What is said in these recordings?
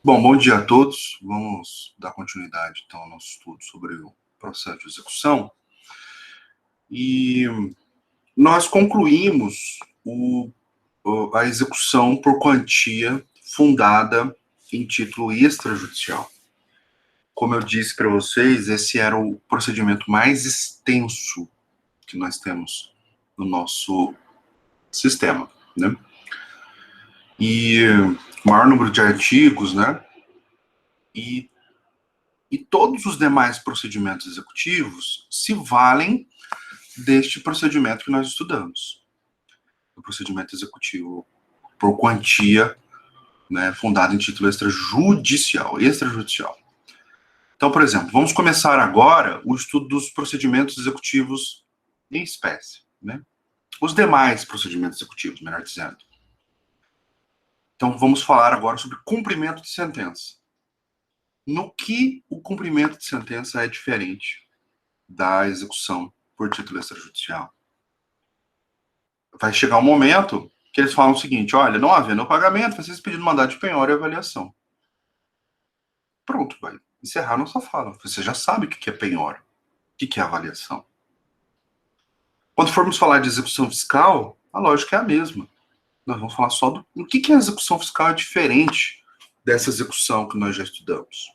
Bom dia a todos. Vamos dar continuidade, então, ao nosso estudo sobre o processo de execução. E nós concluímos a execução por quantia fundada em título extrajudicial. Como eu disse para vocês, esse era o procedimento mais extenso que nós temos no nosso sistema, né? E o maior número de artigos, né? E todos os demais procedimentos executivos se valem deste procedimento que nós estudamos. O procedimento executivo por quantia, né, fundado em título extrajudicial. Então, por exemplo, vamos começar agora o estudo dos procedimentos executivos em espécie, né? Os demais procedimentos executivos, melhor dizendo. Então, vamos falar agora sobre cumprimento de sentença. No que o cumprimento de sentença é diferente da execução por título extrajudicial? Vai chegar um momento que eles falam o seguinte: olha, não havendo o pagamento, vocês pedindo mandado de penhora e avaliação. Pronto, vai encerrar nossa fala. Você já sabe o que é penhora, o que é avaliação. Quando formos falar de execução fiscal, a lógica é a mesma. Nós vamos falar só do que é a execução fiscal é diferente dessa execução que nós já estudamos,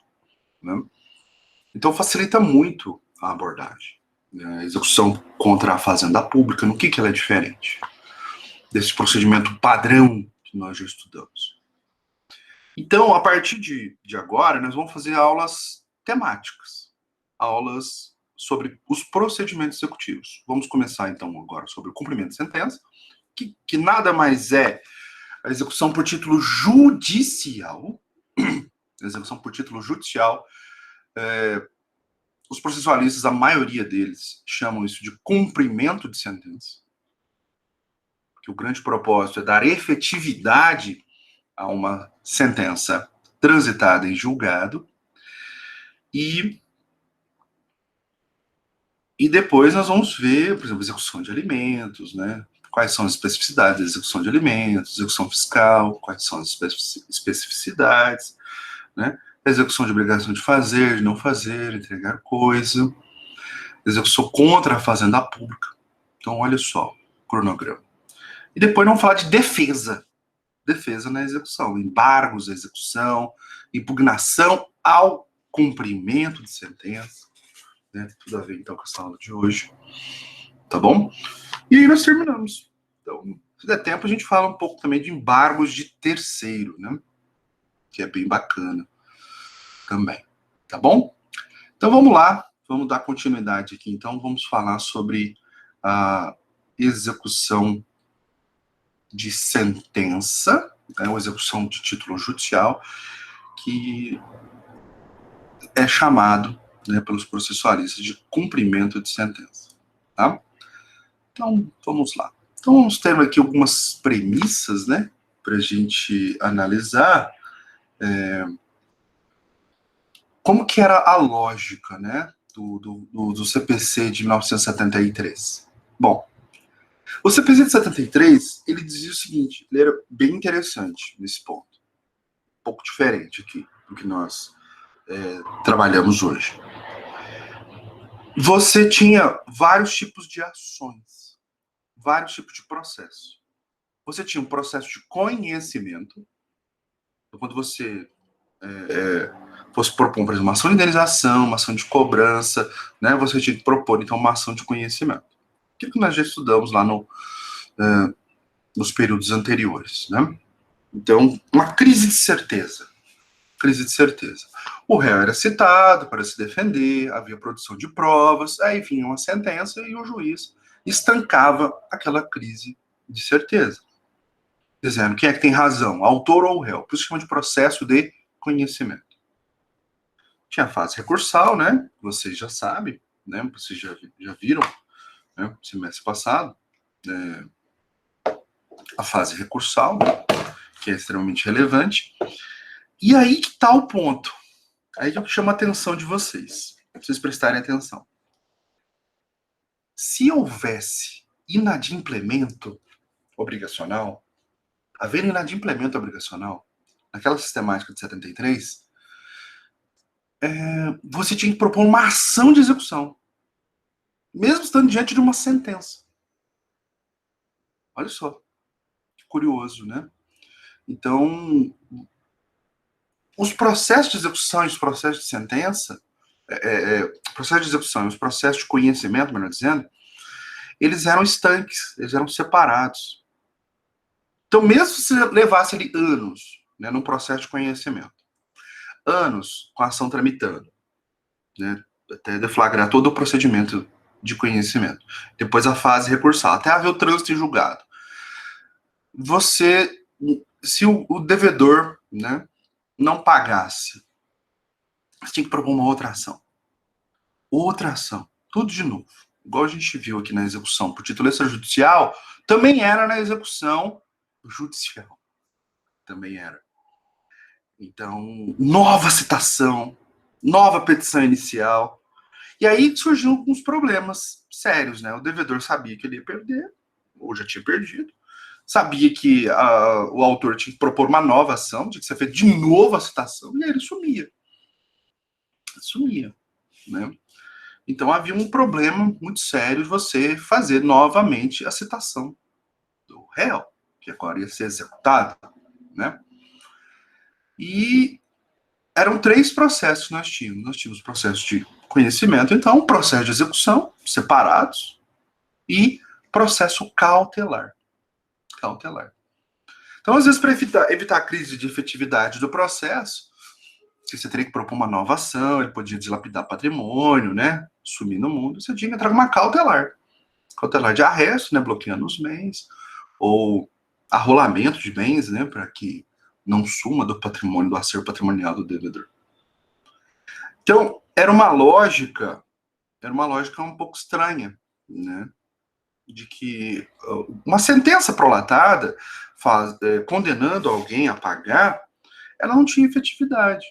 né? Então facilita muito a abordagem. A execução contra a fazenda pública, no que ela é diferente desse procedimento padrão que nós já estudamos. Então, a partir de agora, nós vamos fazer aulas temáticas, aulas sobre os procedimentos executivos. Vamos começar, então, agora sobre o cumprimento de sentença, que nada mais é a execução por título judicial. Execução por título judicial. Os processualistas, a maioria deles, chamam isso de cumprimento de sentença. Porque o grande propósito é dar efetividade a uma sentença transitada em julgado, e depois nós vamos ver, por exemplo, execução de alimentos, né? Quais são as especificidades da execução de alimentos, execução fiscal, quais são as especificidades, né? Execução de obrigação de fazer, de não fazer, entregar coisa, execução contra a fazenda pública. Então, olha só o cronograma. E depois vamos falar de defesa na execução, embargos à execução, impugnação ao cumprimento de sentença, né? Tudo a ver, então, com essa aula de hoje, tá bom? E aí nós terminamos. Então, se der tempo, a gente fala um pouco também de embargos de terceiro, né? Que é bem bacana também, tá bom? Então, vamos lá, vamos dar continuidade aqui. Então, vamos falar sobre a execução de sentença, né, ou execução de título judicial, que é chamado, né, pelos processualistas de cumprimento de sentença, tá? Então, vamos lá. Então, vamos ter aqui algumas premissas, né, para a gente analisar como que era a lógica, né, do CPC de 1973. Bom, o CPC de 73, ele dizia o seguinte, ele era bem interessante nesse ponto, um pouco diferente aqui do que nós trabalhamos hoje. Você tinha vários tipos de ações, vários tipos de processos. Você tinha um processo de conhecimento, então, quando você fosse propor, por exemplo, uma ação de indenização, uma ação de cobrança, né, você tinha que propor, então, uma ação de conhecimento. Aquilo que nós já estudamos lá nos períodos anteriores, né? Então, uma crise de certeza. Crise de certeza. O réu era citado para se defender, havia produção de provas, aí vinha uma sentença e o juiz estancava aquela crise de certeza, dizendo quem é que tem razão, autor ou réu. Por isso chama de processo de conhecimento. Tinha a fase recursal, né? Vocês já sabem, né? Vocês já viram, né? Semestre passado, a fase recursal, que é extremamente relevante. E aí que está o ponto. Aí que eu chamo a atenção de vocês, para vocês prestarem atenção. Se houvesse inadimplemento obrigacional, havendo inadimplemento obrigacional, naquela sistemática de 73, você tinha que propor uma ação de execução, mesmo estando diante de uma sentença. Olha só, que curioso, né? Então, os processos de execução e os processos de sentença, processo de execução e os processos de conhecimento, melhor dizendo, eles eram estanques, eles eram separados. Então, mesmo se levasse ali anos, né, num processo de conhecimento, anos com a ação tramitando, né, até deflagrar todo o procedimento de conhecimento, depois a fase recursal, até haver o trânsito em julgado, você, se o devedor, né, não pagasse, você tinha que propor uma outra ação, tudo de novo. Igual a gente viu aqui na execução por título extrajudicial, também era na execução judicial. Também era. Então, nova citação, nova petição inicial. E aí surgiram alguns problemas sérios, né? O devedor sabia que ele ia perder, ou já tinha perdido. Sabia que o autor tinha que propor uma nova ação, tinha que ser feita de novo a citação, e aí ele sumia. Sumia, né? Então havia um problema muito sério de você fazer novamente a citação do réu, que agora ia ser executado, né? E eram 3 processos que nós tínhamos. Nós tínhamos processo de conhecimento, então, processo de execução, separados, e processo cautelar. Cautelar. Então, às vezes, para evitar a crise de efetividade do processo, você teria que propor uma nova ação, ele podia dilapidar patrimônio, né? Sumir no mundo, você tinha que entrar com uma cautelar. Cautelar de arresto, né? Bloqueando os bens, ou arrolamento de bens, né? Para que não suma do patrimônio, do acervo patrimonial do devedor. Então, era uma lógica um pouco estranha, né? De que uma sentença prolatada condenando alguém a pagar, ela não tinha efetividade.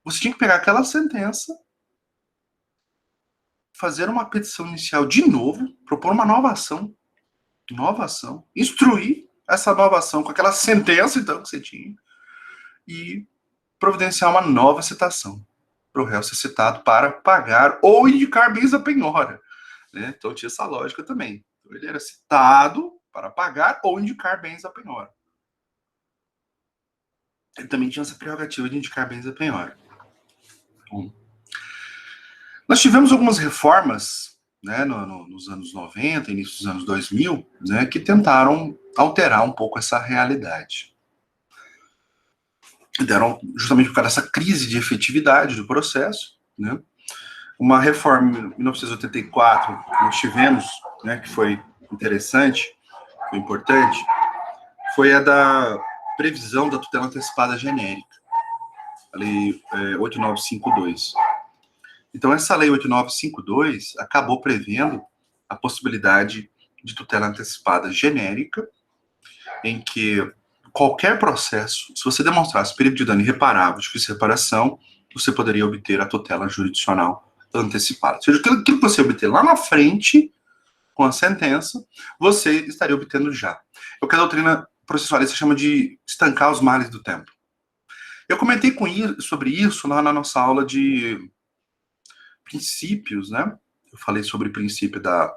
Você tinha que pegar aquela sentença, fazer uma petição inicial de novo, propor uma nova ação, instruir essa nova ação com aquela sentença, então, que você tinha, e providenciar uma nova citação para o réu ser citado para pagar ou indicar bens à penhora. Né? Então tinha essa lógica também. Então, ele era citado para pagar ou indicar bens à penhora. Ele também tinha essa prerrogativa de indicar bens à penhora. Bom, nós tivemos algumas reformas, né, nos anos 90, início dos anos 2000, né, que tentaram alterar um pouco essa realidade. Deram justamente por causa dessa crise de efetividade do processo, né? Uma reforma em 1984 que nós tivemos, né, que foi interessante, foi importante, foi a da previsão da tutela antecipada genérica, a Lei 8952. Então, essa Lei 8952 acabou prevendo a possibilidade de tutela antecipada genérica, em que qualquer processo, se você demonstrasse perigo de dano irreparável, difícil de reparação, você poderia obter a tutela jurisdicional antecipada. Ou seja, aquilo que você obter lá na frente, com a sentença, você estaria obtendo já. É o que a doutrina processualista chama de estancar os males do tempo. Eu comentei sobre isso lá na nossa aula de princípios, né? Eu falei sobre o princípio da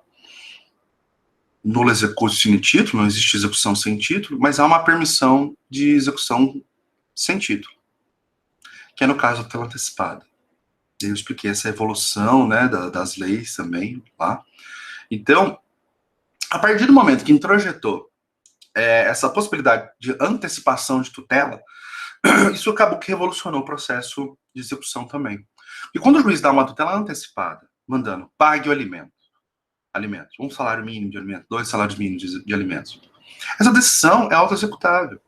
nula execução sem título, não existe execução sem título, mas há uma permissão de execução sem título, que é no caso da tutela antecipada. Eu expliquei essa evolução, né, das leis também lá. Então, a partir do momento que introjetou essa possibilidade de antecipação de tutela, isso acabou que revolucionou o processo de execução também. E quando o juiz dá uma tutela antecipada, mandando pague o alimentos, um salário mínimo de alimentos, 2 salários mínimos de alimentos, essa decisão é auto-executável.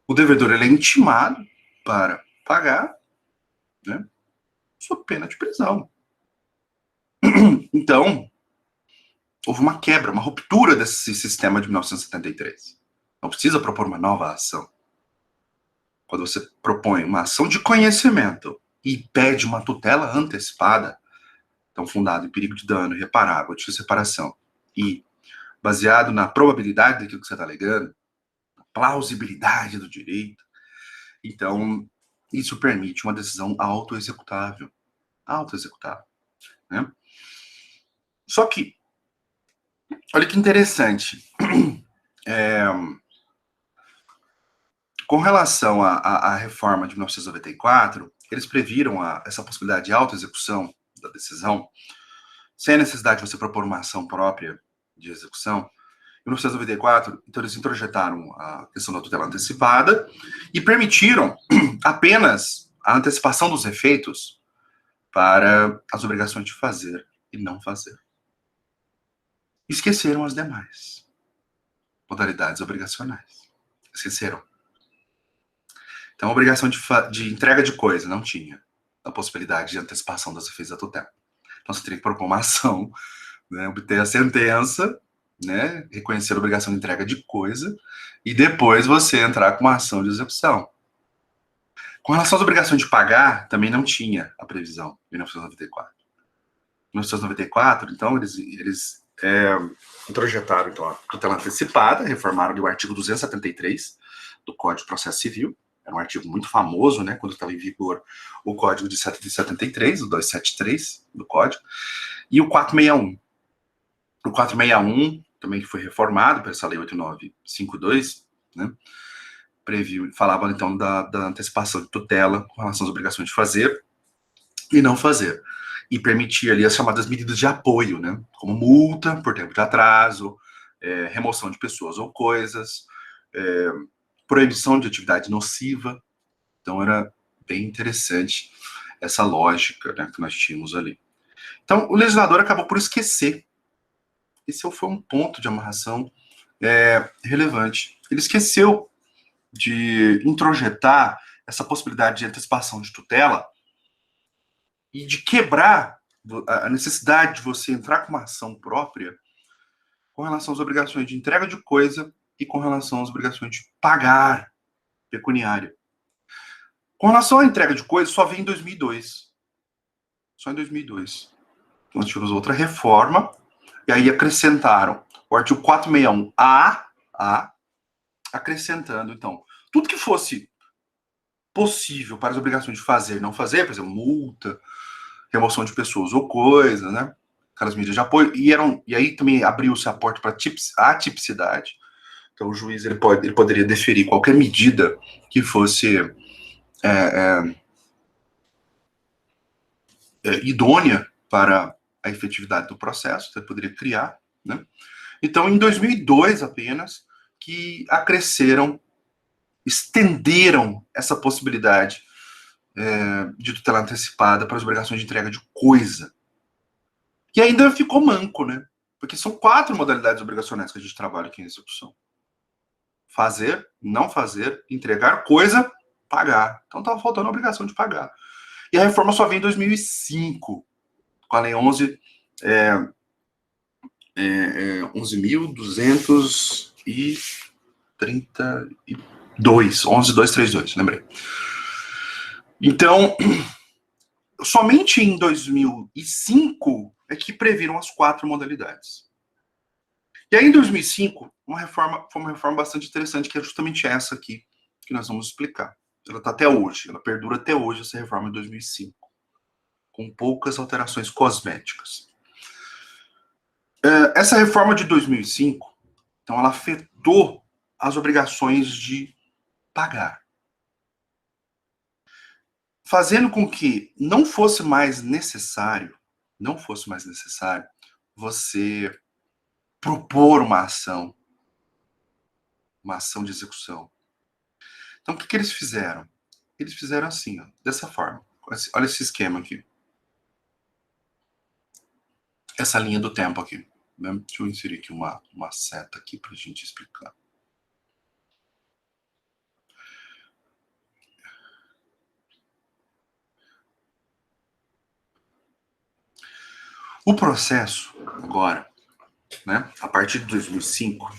O devedor ele é intimado para pagar, né, sob pena de prisão. Então, houve uma quebra, uma ruptura desse sistema de 1973. Não precisa propor uma nova ação. Quando você propõe uma ação de conhecimento e pede uma tutela antecipada, então fundada em perigo de dano irreparável, de separação, e baseado na probabilidade daquilo que você está alegando, plausibilidade do direito. Então, isso permite uma decisão autoexecutável. Autoexecutável, né? Só que, olha que interessante. Com relação à reforma de 1994, eles previram essa possibilidade de autoexecução da decisão, sem a necessidade de você propor uma ação própria de execução. Em 1994, então eles introjetaram a questão da tutela antecipada e permitiram apenas a antecipação dos efeitos para as obrigações de fazer e não fazer. Esqueceram as demais modalidades obrigacionais. Esqueceram. Então, a obrigação de entrega de coisa não tinha a possibilidade de antecipação dos efeitos da tutela. Então, você teria que propor uma ação, né, obter a sentença, né, reconhecer a obrigação de entrega de coisa, e depois você entrar com uma ação de execução. Com relação às obrigações de pagar, também não tinha a previsão em 1994. Em 1994, então, eles introjetaram então, a tutela antecipada, reformaram o artigo 273 do Código de Processo Civil. Era um artigo muito famoso, né, quando estava em vigor o Código de 73, o 273 do Código, e o 461. O 461, também que foi reformado por essa Lei 8952, né, falava então da antecipação de tutela com relação às obrigações de fazer e não fazer. E permitia ali as chamadas medidas de apoio, né, como multa por tempo de atraso, remoção de pessoas ou coisas, proibição de atividade nociva. Então, era bem interessante essa lógica, né, que nós tínhamos ali. Então, o legislador acabou por esquecer. Esse foi um ponto de amarração relevante. Ele esqueceu de introjetar essa possibilidade de antecipação de tutela e de quebrar a necessidade de você entrar com uma ação própria com relação às obrigações de entrega de coisa e com relação às obrigações de pagar pecuniária. Com relação à entrega de coisa, só veio em 2002. Só em 2002. Nós tivemos outra reforma, e aí acrescentaram o artigo 461-A, acrescentando, então, tudo que fosse possível para as obrigações de fazer e não fazer, por exemplo, multa, remoção de pessoas ou coisas, né? Aquelas medidas de apoio, e aí também abriu-se a porta para a tipicidade. Então, o juiz ele poderia deferir qualquer medida que fosse idônea para a efetividade do processo, você poderia criar, né? Então, em 2002 apenas, que acresceram, estenderam essa possibilidade de tutela antecipada para as obrigações de entrega de coisa. E ainda ficou manco, né? Porque são 4 modalidades obrigacionais que a gente trabalha aqui em execução. Fazer, não fazer, entregar coisa, pagar. Então, estava faltando a obrigação de pagar. E a reforma só veio em 2005, com a Lei 11.232, lembrei. Então, somente em 2005 é que previram as 4 modalidades. E aí, em 2005, foi uma reforma bastante interessante, que é justamente essa aqui, que nós vamos explicar. Ela está até hoje, ela perdura até hoje, essa reforma de 2005, com poucas alterações cosméticas. Essa reforma de 2005, então, ela afetou as obrigações de pagar, fazendo com que não fosse mais necessário você propor uma ação de execução. Então, o que eles fizeram? Eles fizeram assim, ó, dessa forma. Olha esse esquema aqui. Essa linha do tempo aqui. Né? Deixa eu inserir aqui uma seta aqui para a gente explicar. O processo, agora, né, a partir de 2005,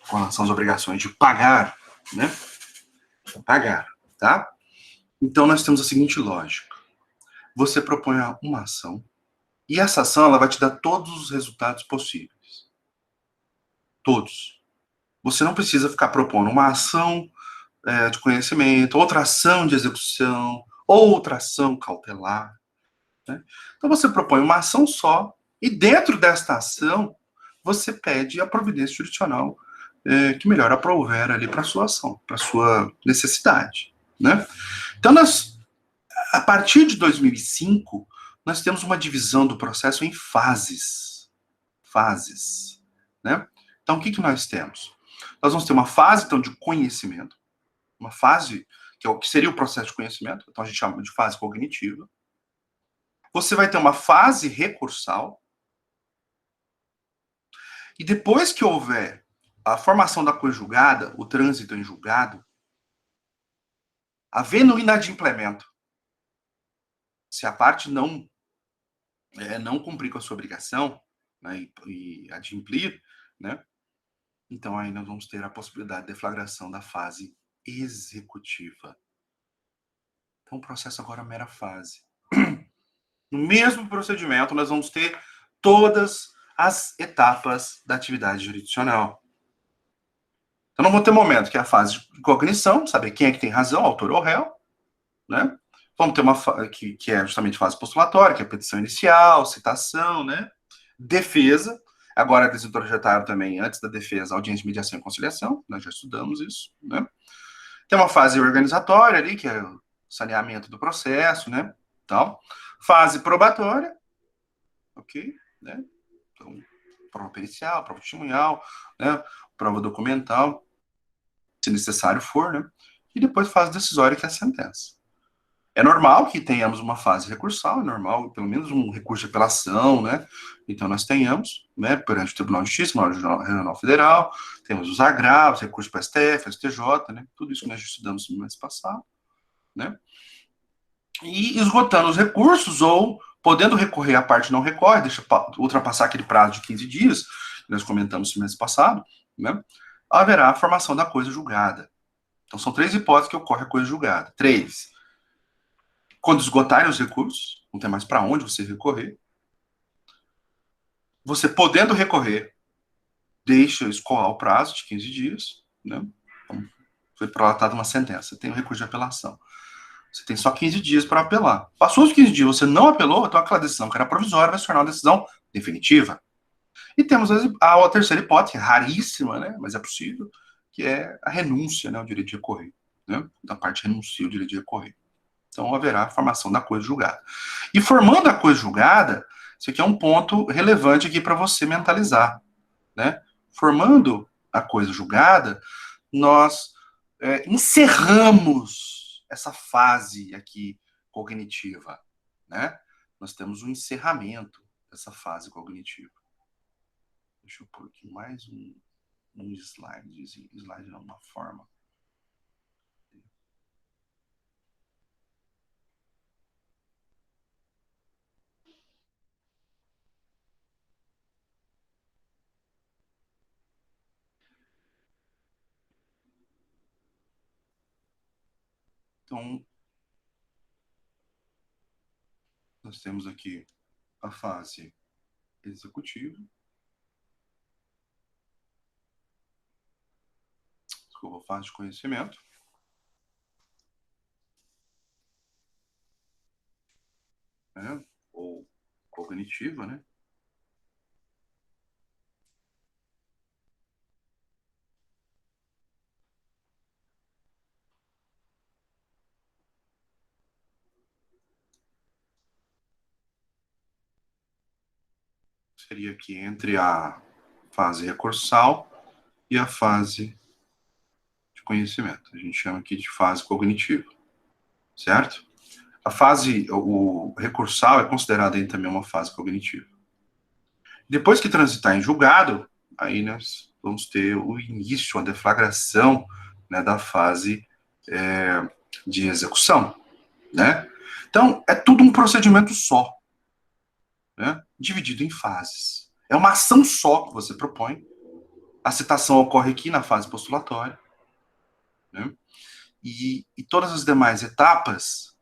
com relação às obrigações de pagar, né? Pagar, tá? Então, nós temos a seguinte lógica. Você propõe uma ação, e essa ação ela vai te dar todos os resultados possíveis. Todos. Você não precisa ficar propondo uma ação de conhecimento, outra ação de execução, outra ação cautelar. Né? Então você propõe uma ação só, e dentro desta ação, você pede a providência jurisdicional que melhor aprouver ali para a sua ação, para a sua necessidade. Né? Então, a partir de 2005, nós temos uma divisão do processo em fases. Fases. Né? Então, o que nós temos? Nós vamos ter uma fase, então, de conhecimento, uma fase que é o que seria o processo de conhecimento, então a gente chama de fase cognitiva. Você vai ter uma fase recursal, e depois que houver a formação da coisa julgada, o trânsito em julgado, havendo inadimplemento, se a parte não cumprir com a sua obrigação, né, e adimplir, né, então aí nós vamos ter a possibilidade de deflagração da fase executiva. Então o processo agora é mera fase. No mesmo procedimento, nós vamos ter todas as etapas da atividade jurisdicional. Então, não vou ter momento que é a fase de cognição, saber quem é que tem razão, autor ou réu, né? Vamos ter uma que é justamente fase postulatória, que é a petição inicial, citação, né? Defesa. Agora eles introjetaram também, antes da defesa, audiência de mediação e conciliação, nós já estudamos isso, né? Tem uma fase organizatória ali, que é o saneamento do processo, né? Tal. Fase probatória, ok? Né? Então, prova pericial, prova testemunhal, né? Prova documental, se necessário for, né? E depois fase decisória, que é a sentença. É normal que tenhamos uma fase recursal, é normal, pelo menos um recurso de apelação, né? Então, nós tenhamos, né, perante o Tribunal de Justiça, Tribunal Regional Federal, temos os agravos, recurso para STF, STJ, né? Tudo isso que nós estudamos no mês passado, né? E esgotando os recursos, ou podendo recorrer, a parte não recorre, deixa ultrapassar aquele prazo de 15 dias, que nós comentamos no mês passado, né? Haverá a formação da coisa julgada. Então, são 3 hipóteses que ocorre a coisa julgada. 3. Quando esgotarem os recursos, não tem mais para onde você recorrer. Você podendo recorrer, deixa escoar o prazo de 15 dias, né? Então, foi prolatada uma sentença, tem o recurso de apelação. Você tem só 15 dias para apelar. Passou os 15 dias, você não apelou, então aquela decisão que era provisória vai se tornar uma decisão definitiva. E temos a terceira hipótese, raríssima, né? Mas é possível, que é a renúncia, né? O direito de recorrer. Né? Da parte renuncia o direito de recorrer. Então haverá a formação da coisa julgada. E formando a coisa julgada, isso aqui é um ponto relevante aqui para você mentalizar. Né? Formando a coisa julgada, nós encerramos essa fase aqui cognitiva. Né? Nós temos um encerramento dessa fase cognitiva. Deixa eu pôr aqui mais um slide. Slide não, uma forma. Então, nós temos aqui a fase executiva. Desculpa, fase de conhecimento. Né? Ou cognitiva, né? Seria aqui entre a fase recursal e a fase de conhecimento. A gente chama aqui de fase cognitiva, certo? A fase, o recursal é considerado aí também uma fase cognitiva. Depois que transitar em julgado, aí nós vamos ter o início, a deflagração, né, da fase de execução, né? Então, é tudo um procedimento só, né, dividido em fases. É uma ação só que você propõe. A citação ocorre aqui na fase postulatória, né? E todas as demais etapas,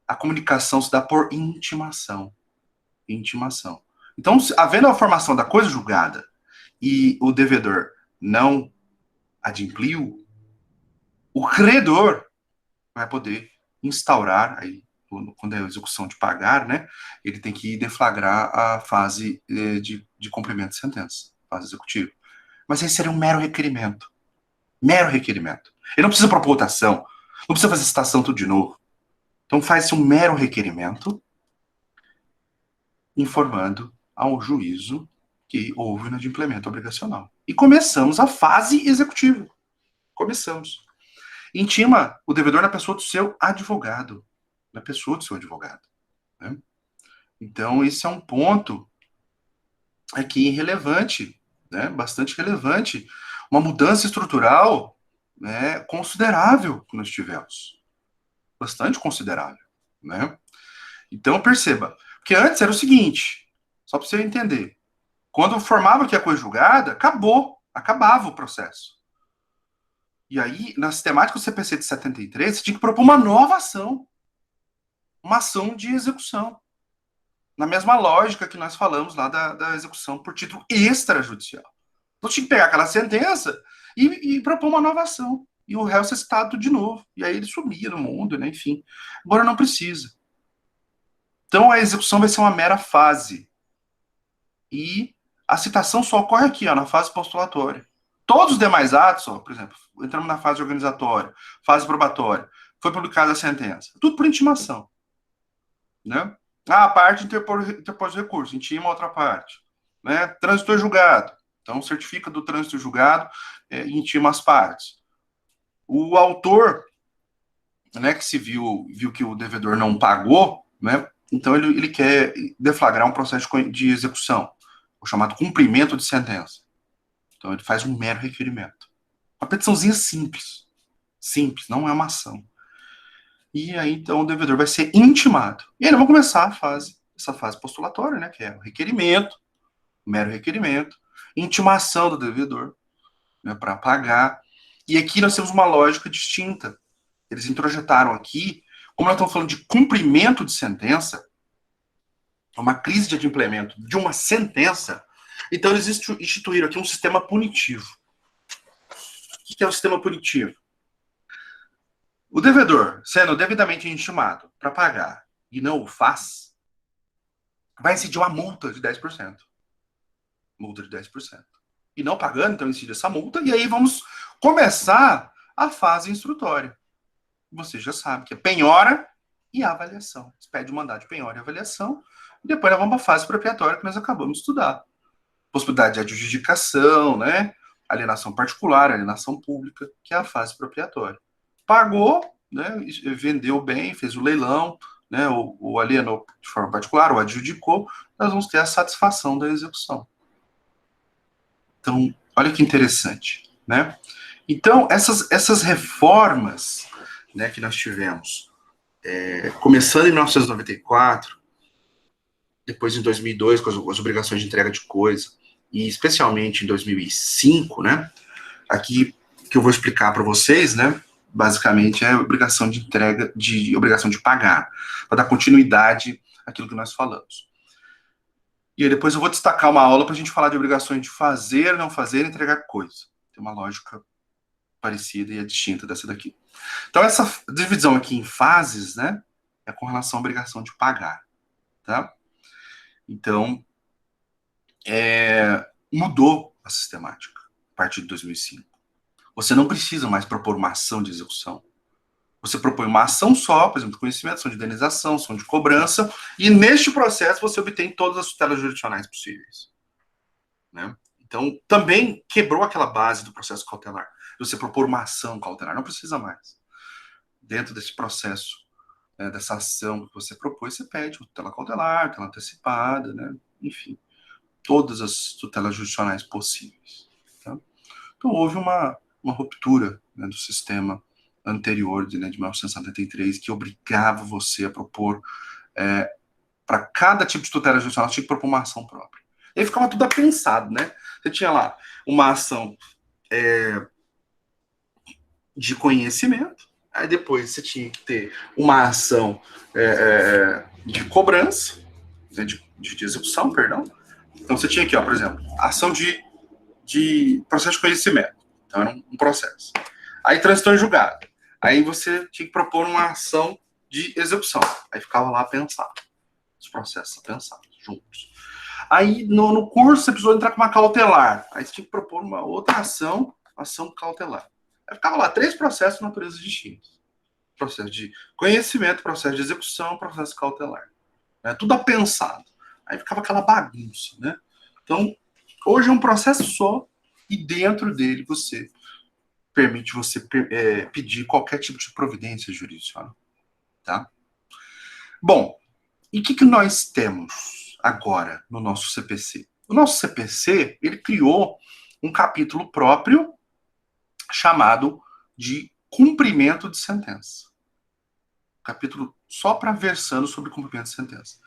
a comunicação se dá por intimação. Intimação. Então, havendo a formação da coisa julgada e o devedor não adimpliu, o credor vai poder instaurar, aí, quando é a execução de pagar, né, ele tem que deflagrar a fase de cumprimento de sentença, fase executiva. Mas esse seria um mero requerimento. Mero requerimento. Ele não precisa propor votação, não precisa fazer citação tudo de novo. Então faz-se um mero requerimento informando ao juízo que houve inadimplemento obrigacional. E começamos a fase executiva. Começamos. Intima o devedor na pessoa do seu advogado. Na pessoa do seu advogado. Né? Então, esse é um ponto aqui relevante, né? Bastante relevante. Uma mudança estrutural, né, considerável que nós tivemos. Bastante considerável. Né? Então, perceba. Porque antes era o seguinte, só para você entender. Quando formava aqui a coisa julgada, acabava o processo. E aí, na sistemática do CPC de 73, você tinha que propor uma nova ação. Uma ação de execução. Na mesma lógica que nós falamos lá da execução por título extrajudicial. Então, tinha que pegar aquela sentença e propor uma nova ação. E o réu ser citado de novo. E aí ele sumia no mundo, né? Enfim. Agora não precisa. Então, a execução vai ser uma mera fase. E a citação só ocorre aqui, ó, na fase postulatória. Todos os demais atos, ó, por exemplo, entramos na fase organizatória, fase probatória, foi publicada a sentença. Tudo por intimação. Né? A parte interpôs recurso, intima a outra parte. Né? Trânsito julgado. Então, certifica do trânsito julgado e intima as partes. O autor, né, que se viu que o devedor não pagou, né, então ele quer deflagrar um processo de execução, o chamado cumprimento de sentença. Então, ele faz um mero requerimento. Uma petiçãozinha simples. Simples, não é uma ação. E aí, então, o devedor vai ser intimado. E aí, vamos começar essa fase postulatória, né, que é o requerimento, o mero requerimento, intimação do devedor, né, para pagar. E aqui nós temos uma lógica distinta. Eles introjetaram aqui, como nós estamos falando de cumprimento de sentença, uma crise de adimplemento de uma sentença, então eles instituíram aqui um sistema punitivo. O que é o sistema punitivo? O devedor, sendo devidamente intimado para pagar e não o faz, vai incidir uma multa de 10%. Multa de 10%. E não pagando, então incide essa multa, e aí vamos começar a fase instrutória. Você já sabe que é penhora e avaliação. Você pede o mandado de penhora e avaliação, e depois nós vamos para a fase expropriatória que nós acabamos de estudar. Possibilidade de adjudicação, né? Alienação particular, alienação pública, que é a fase expropriatória. Pagou, né? Vendeu bem, fez o leilão, né? O alienou de forma particular, o adjudicou, nós vamos ter a satisfação da execução. Então, olha que interessante, né? Então, essas reformas, né, que nós tivemos, começando em 1994, depois em 2002, com as obrigações de entrega de coisa, e especialmente em 2005, né, aqui que eu vou explicar para vocês, né, basicamente é a obrigação de entrega, obrigação de pagar, para dar continuidade àquilo que nós falamos. E aí depois eu vou destacar uma aula para a gente falar de obrigações de fazer, não fazer e entregar coisa. Tem uma lógica parecida e é distinta dessa daqui. Então, essa divisão aqui em fases, né, é com relação à obrigação de pagar, tá? Então, mudou a sistemática a partir de 2005. Você não precisa mais propor uma ação de execução. Você propõe uma ação só, por exemplo, de conhecimento, ação de indenização, ação de cobrança, e neste processo você obtém todas as tutelas jurisdicionais possíveis. Né? Então, também quebrou aquela base do processo cautelar. Você propor uma ação cautelar, não precisa mais. Dentro desse processo, né, dessa ação que você propôs, você pede tutela cautelar, tutela antecipada, né? Enfim, todas as tutelas jurisdicionais possíveis. Tá? Então, houve uma ruptura, né, do sistema anterior, de 1973, que obrigava você a propor, para cada tipo de tutela judicial, você tinha que propor uma ação própria. E aí ficava tudo apensado, né? Você tinha lá uma ação de conhecimento, aí depois você tinha que ter uma ação de cobrança, né, de execução, perdão. Então você tinha aqui, ó, por exemplo, ação de processo de conhecimento. Então, era um processo. Aí transitou em julgado. Aí você tinha que propor uma ação de execução. Aí ficava lá a pensar. Os processos a pensar juntos. Aí, no curso, você precisou entrar com uma cautelar. Aí você tinha que propor uma outra ação cautelar. Aí ficava lá 3 processos de natureza distintos. Processo de conhecimento, processo de execução, processo cautelar. Tudo apensado. Aí ficava aquela bagunça, né? Então, hoje é um processo só e dentro dele você permite você pedir qualquer tipo de providência jurisdicional, tá? Bom, e o que nós temos agora no nosso CPC? O nosso CPC, ele criou um capítulo próprio chamado de cumprimento de sentença. Capítulo só para versando sobre cumprimento de sentença.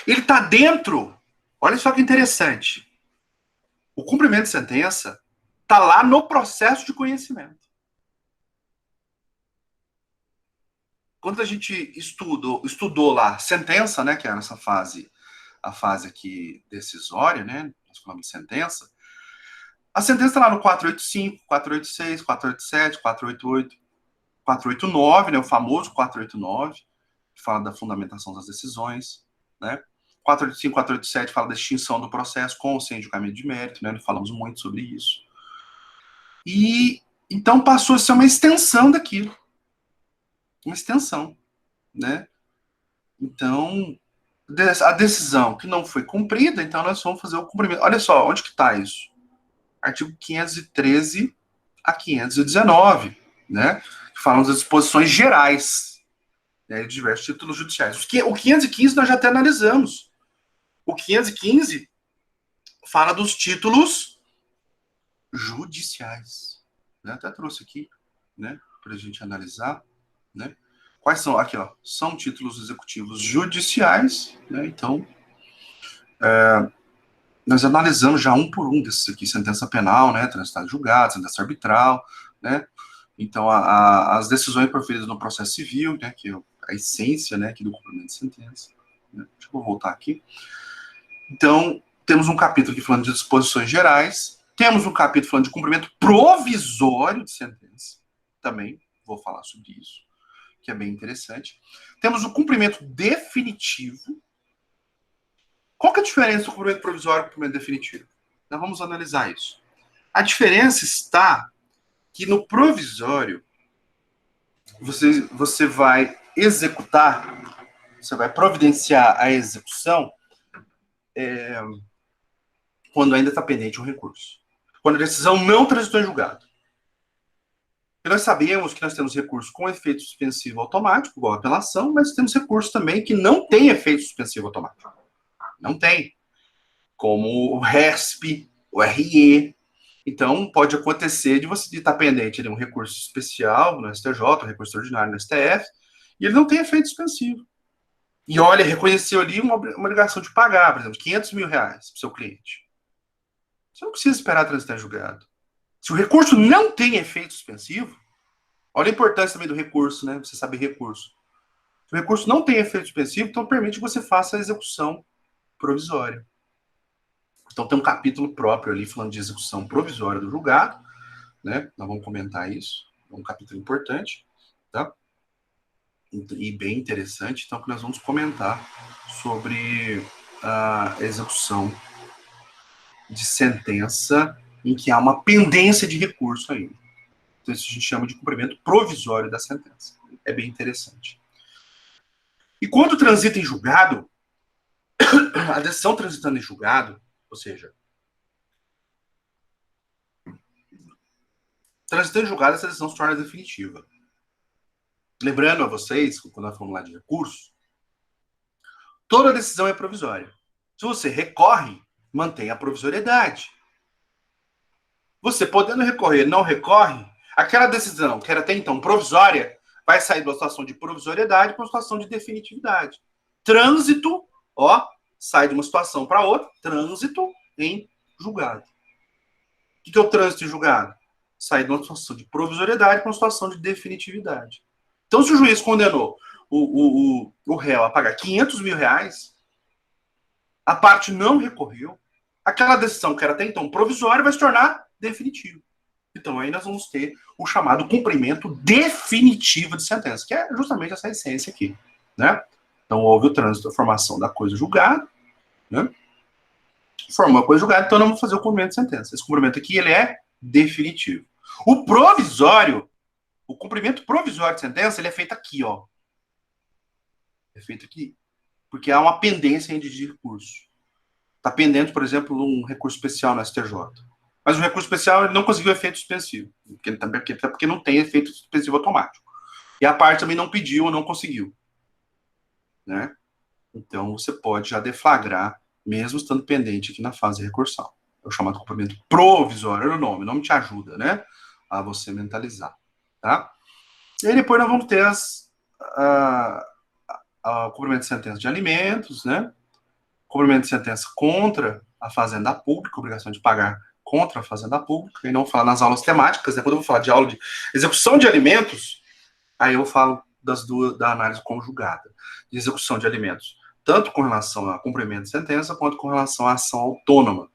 Ele está dentro, olha só que interessante, o cumprimento de sentença está lá no processo de conhecimento. Quando a gente estudou lá sentença, né, que era essa fase, a fase aqui decisória, né, nós falamos de sentença, a sentença está lá no 485, 486, 487, 488, 489, né, o famoso 489, que fala da fundamentação das decisões, né? 485, 487 fala da extinção do processo com ou sem julgamento de mérito, né? Nós falamos muito sobre isso. E então passou a ser uma extensão daquilo. Uma extensão, né? Então, a decisão que não foi cumprida, então nós vamos fazer o cumprimento. Olha só, onde que está isso? Artigo 513 a 519, né? Que falam das disposições gerais, né, de diversos títulos judiciais. O 515 nós já até analisamos. O 515 fala dos títulos judiciais. Né? Até trouxe aqui, né, para a gente analisar, né? Quais são? Aqui, ó, são títulos executivos judiciais, né? Então, nós analisamos já um por um desses aqui, sentença penal, né, transitado julgado, sentença arbitral, né? Então, as decisões proferidas no processo civil, né, que é a essência, né, aqui do cumprimento de sentença. Né? Deixa eu voltar aqui. Então, temos um capítulo aqui falando de disposições gerais, temos um capítulo falando de cumprimento provisório de sentença, também vou falar sobre isso, que é bem interessante. Temos o cumprimento definitivo. Qual que é a diferença do cumprimento provisório e do cumprimento definitivo? Nós vamos analisar isso. A diferença está que no provisório, você vai executar, você vai providenciar a execução quando ainda está pendente um recurso. Quando a decisão não transitou em julgado. E nós sabemos que nós temos recurso com efeito suspensivo automático, igual a apelação, mas temos recurso também que não tem efeito suspensivo automático. Não tem. Como o RESP, o RE. Então, pode acontecer de você estar pendente de um recurso especial no STJ, um recurso ordinário no STF, e ele não tem efeito suspensivo. E olha, reconheceu ali uma obrigação de pagar, por exemplo, R$500 mil para o seu cliente. Você não precisa esperar transitar em julgado. Se o recurso não tem efeito suspensivo, olha a importância também do recurso, né? Você saber recurso. Se o recurso não tem efeito suspensivo, então permite que você faça a execução provisória. Então tem um capítulo próprio ali falando de execução provisória do julgado, né? Nós vamos comentar isso. É um capítulo importante, tá? E bem interessante, então que nós vamos comentar sobre a execução de sentença em que há uma pendência de recurso ainda. Então, isso a gente chama de cumprimento provisório da sentença. É bem interessante. E quando transita em julgado, a decisão transitando em julgado, ou seja, transitando em julgado, essa decisão se torna definitiva. Lembrando a vocês, quando nós falamos lá de recurso, toda decisão é provisória. Se você recorre, mantém a provisoriedade. Você podendo recorrer, não recorre, aquela decisão que era até então provisória, vai sair de uma situação de provisoriedade para uma situação de definitividade. Trânsito, ó, sai de uma situação para outra, trânsito em julgado. O que é o trânsito em julgado? Sair de uma situação de provisoriedade para uma situação de definitividade. Então, se o juiz condenou o réu a pagar R$500 mil, a parte não recorreu, aquela decisão que era até então provisória vai se tornar definitiva. Então, aí nós vamos ter o chamado cumprimento definitivo de sentença, que é justamente essa essência aqui, né? Então, houve o trânsito, a formação da coisa julgada, né? Formou a coisa julgada, então nós vamos fazer o cumprimento de sentença. Esse cumprimento aqui, ele é definitivo. O provisório, o cumprimento provisório de sentença, ele é feito aqui, ó. É feito aqui, porque há uma pendência ainda de recurso. Está pendente, por exemplo, um recurso especial no STJ. Mas o recurso especial ele não conseguiu efeito suspensivo, porque não tem efeito suspensivo automático. E a parte também não pediu ou não conseguiu. Né? Então, você pode já deflagrar, mesmo estando pendente aqui na fase recursal. É o chamado cumprimento provisório, é o nome te ajuda, né? A você mentalizar. Tá? E aí depois nós vamos ter o cumprimento de sentença de alimentos, né? Cumprimento de sentença contra a fazenda pública, obrigação de pagar contra a fazenda pública, e não falar nas aulas temáticas, depois eu vou falar de aula de execução de alimentos, aí eu falo da análise conjugada, de execução de alimentos, tanto com relação a cumprimento de sentença, quanto com relação à ação autônoma.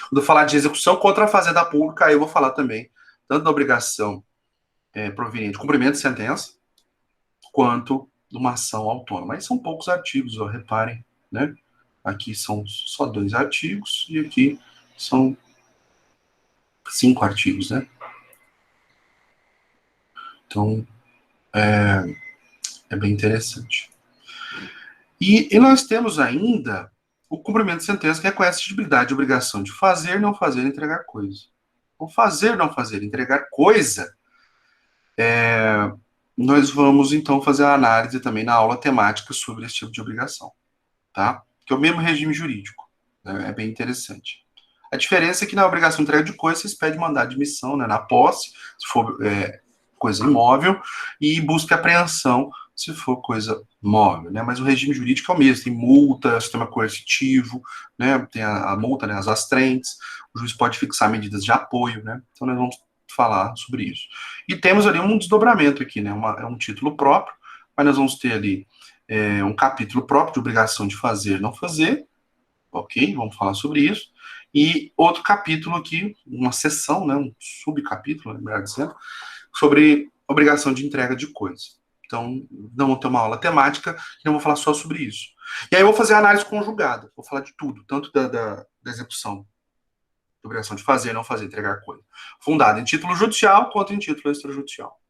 Quando eu falar de execução contra a fazenda pública, aí eu vou falar também, tanto da obrigação proveniente de cumprimento de sentença, quanto de uma ação autônoma. Aí são poucos artigos, ó, reparem, né? Aqui são só 2 artigos e aqui são 5 artigos, né? Então, é bem interessante. E nós temos ainda o cumprimento de sentença, que reconhece a exigibilidade e obrigação de fazer, não fazer, entregar coisa. O fazer, não fazer, entregar coisa, nós vamos, então, fazer a análise também na aula temática sobre esse tipo de obrigação, tá? Que é o mesmo regime jurídico, né? É bem interessante. A diferença é que na obrigação de entrega de coisa, vocês pedem mandado de missão, né, na posse, se for coisa imóvel, e busca apreensão, se for coisa móvel, né? Mas o regime jurídico é o mesmo, tem multa, sistema coercitivo, né? Tem a multa, né? As astrentes, o juiz pode fixar medidas de apoio, né? Então nós vamos falar sobre isso. E temos ali um desdobramento aqui, né? É um título próprio, mas nós vamos ter ali um capítulo próprio de obrigação de fazer, não fazer, ok? Vamos falar sobre isso. E outro capítulo aqui, uma seção, né? Um subcapítulo, melhor dizendo, sobre obrigação de entrega de coisas. Então, não vou ter uma aula temática, não vou falar só sobre isso. E aí eu vou fazer a análise conjugada, vou falar de tudo, tanto da execução, da obrigação de fazer, não fazer, entregar coisa. Fundada em título judicial, quanto em título extrajudicial.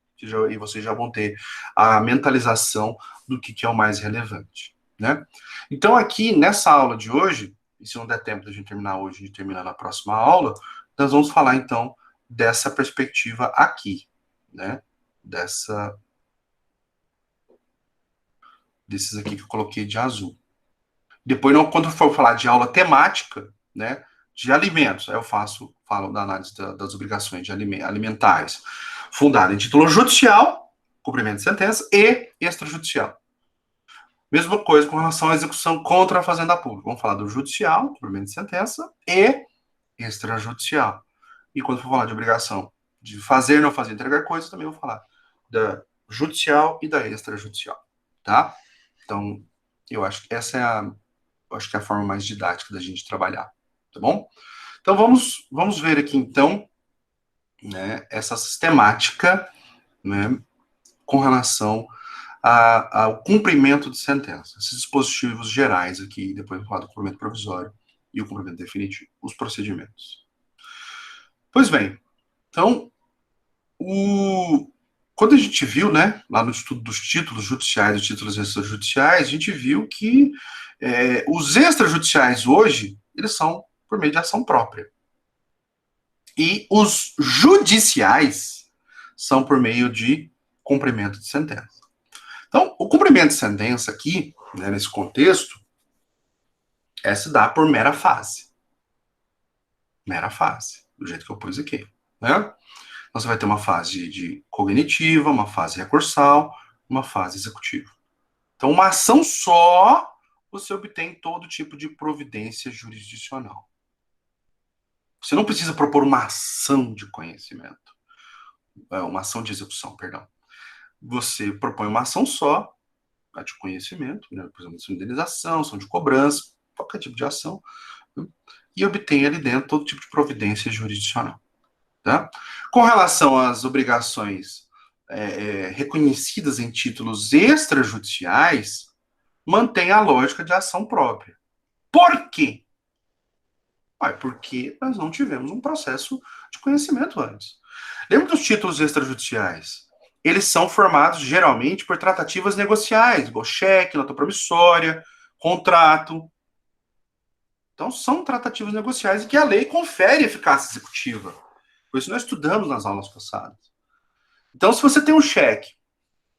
E vocês já vão ter a mentalização do que é o mais relevante. Né? Então, aqui, nessa aula de hoje, e se não der tempo de a gente terminar hoje, a gente termina na próxima aula, nós vamos falar, então, dessa perspectiva aqui, né? Desses aqui que eu coloquei de azul. Depois, quando eu for falar de aula temática, né, de alimentos, aí eu falo da análise das obrigações de alimentares, fundada em título judicial, cumprimento de sentença, e extrajudicial. Mesma coisa com relação à execução contra a fazenda pública. Vamos falar do judicial, cumprimento de sentença, e extrajudicial. E quando for falar de obrigação de fazer, não fazer, entregar coisas, também vou falar da judicial e da extrajudicial, tá? Então, eu acho que essa é a forma mais didática da gente trabalhar, tá bom? Então, vamos ver aqui, então, né, essa sistemática, né, com relação ao cumprimento de sentença. Esses dispositivos gerais aqui, depois vou falar do cumprimento provisório e o cumprimento definitivo, os procedimentos. Pois bem, então, quando a gente viu, né, lá no estudo dos títulos judiciais e títulos extrajudiciais, a gente viu que os extrajudiciais hoje, eles são por meio de ação própria. E os judiciais são por meio de cumprimento de sentença. Então, o cumprimento de sentença aqui, né, nesse contexto, se dá por mera fase. Mera fase, do jeito que eu pus aqui, né? Então, você vai ter uma fase de cognitiva, uma fase recursal, uma fase executiva. Então, uma ação só, você obtém todo tipo de providência jurisdicional. Você não precisa propor uma ação de conhecimento, uma ação de execução, perdão. Você propõe uma ação só, a de conhecimento, né, por exemplo, ação de indenização, ação de cobrança, qualquer tipo de ação, né, e obtém ali dentro todo tipo de providência jurisdicional. Tá? Com relação às obrigações reconhecidas em títulos extrajudiciais, mantém a lógica de ação própria. Por quê? Porque nós não tivemos um processo de conhecimento antes. Lembra dos títulos extrajudiciais? Eles são formados geralmente por tratativas negociais, igual cheque, nota promissória, contrato. Então, são tratativas negociais e que a lei confere eficácia executiva. Por isso nós estudamos nas aulas passadas. Então, se você tem um cheque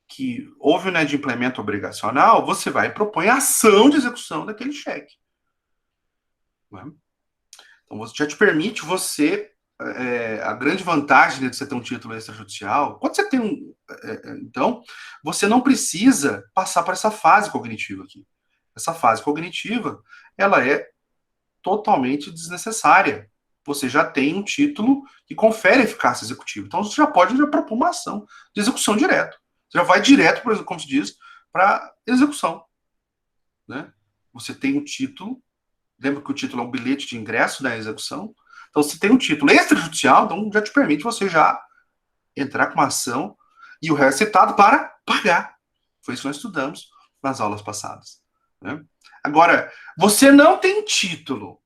que houve um inadimplemento obrigacional, você vai e propõe a ação de execução daquele cheque. Então, já te permite você... a grande vantagem de você ter um título extrajudicial, quando você tem um... então, você não precisa passar por essa fase cognitiva aqui. Essa fase cognitiva, ela é totalmente desnecessária. Você já tem um título que confere eficácia executiva. Então, você já pode propor uma ação de execução direto. Você já vai direto, por exemplo, como se diz, para execução. Né? Você tem um título, lembra que o título é um bilhete de ingresso da execução. Então, se tem um título extrajudicial, então já te permite você já entrar com uma ação e o resto é citado para pagar. Foi isso que nós estudamos nas aulas passadas. Né? Agora, você não tem título.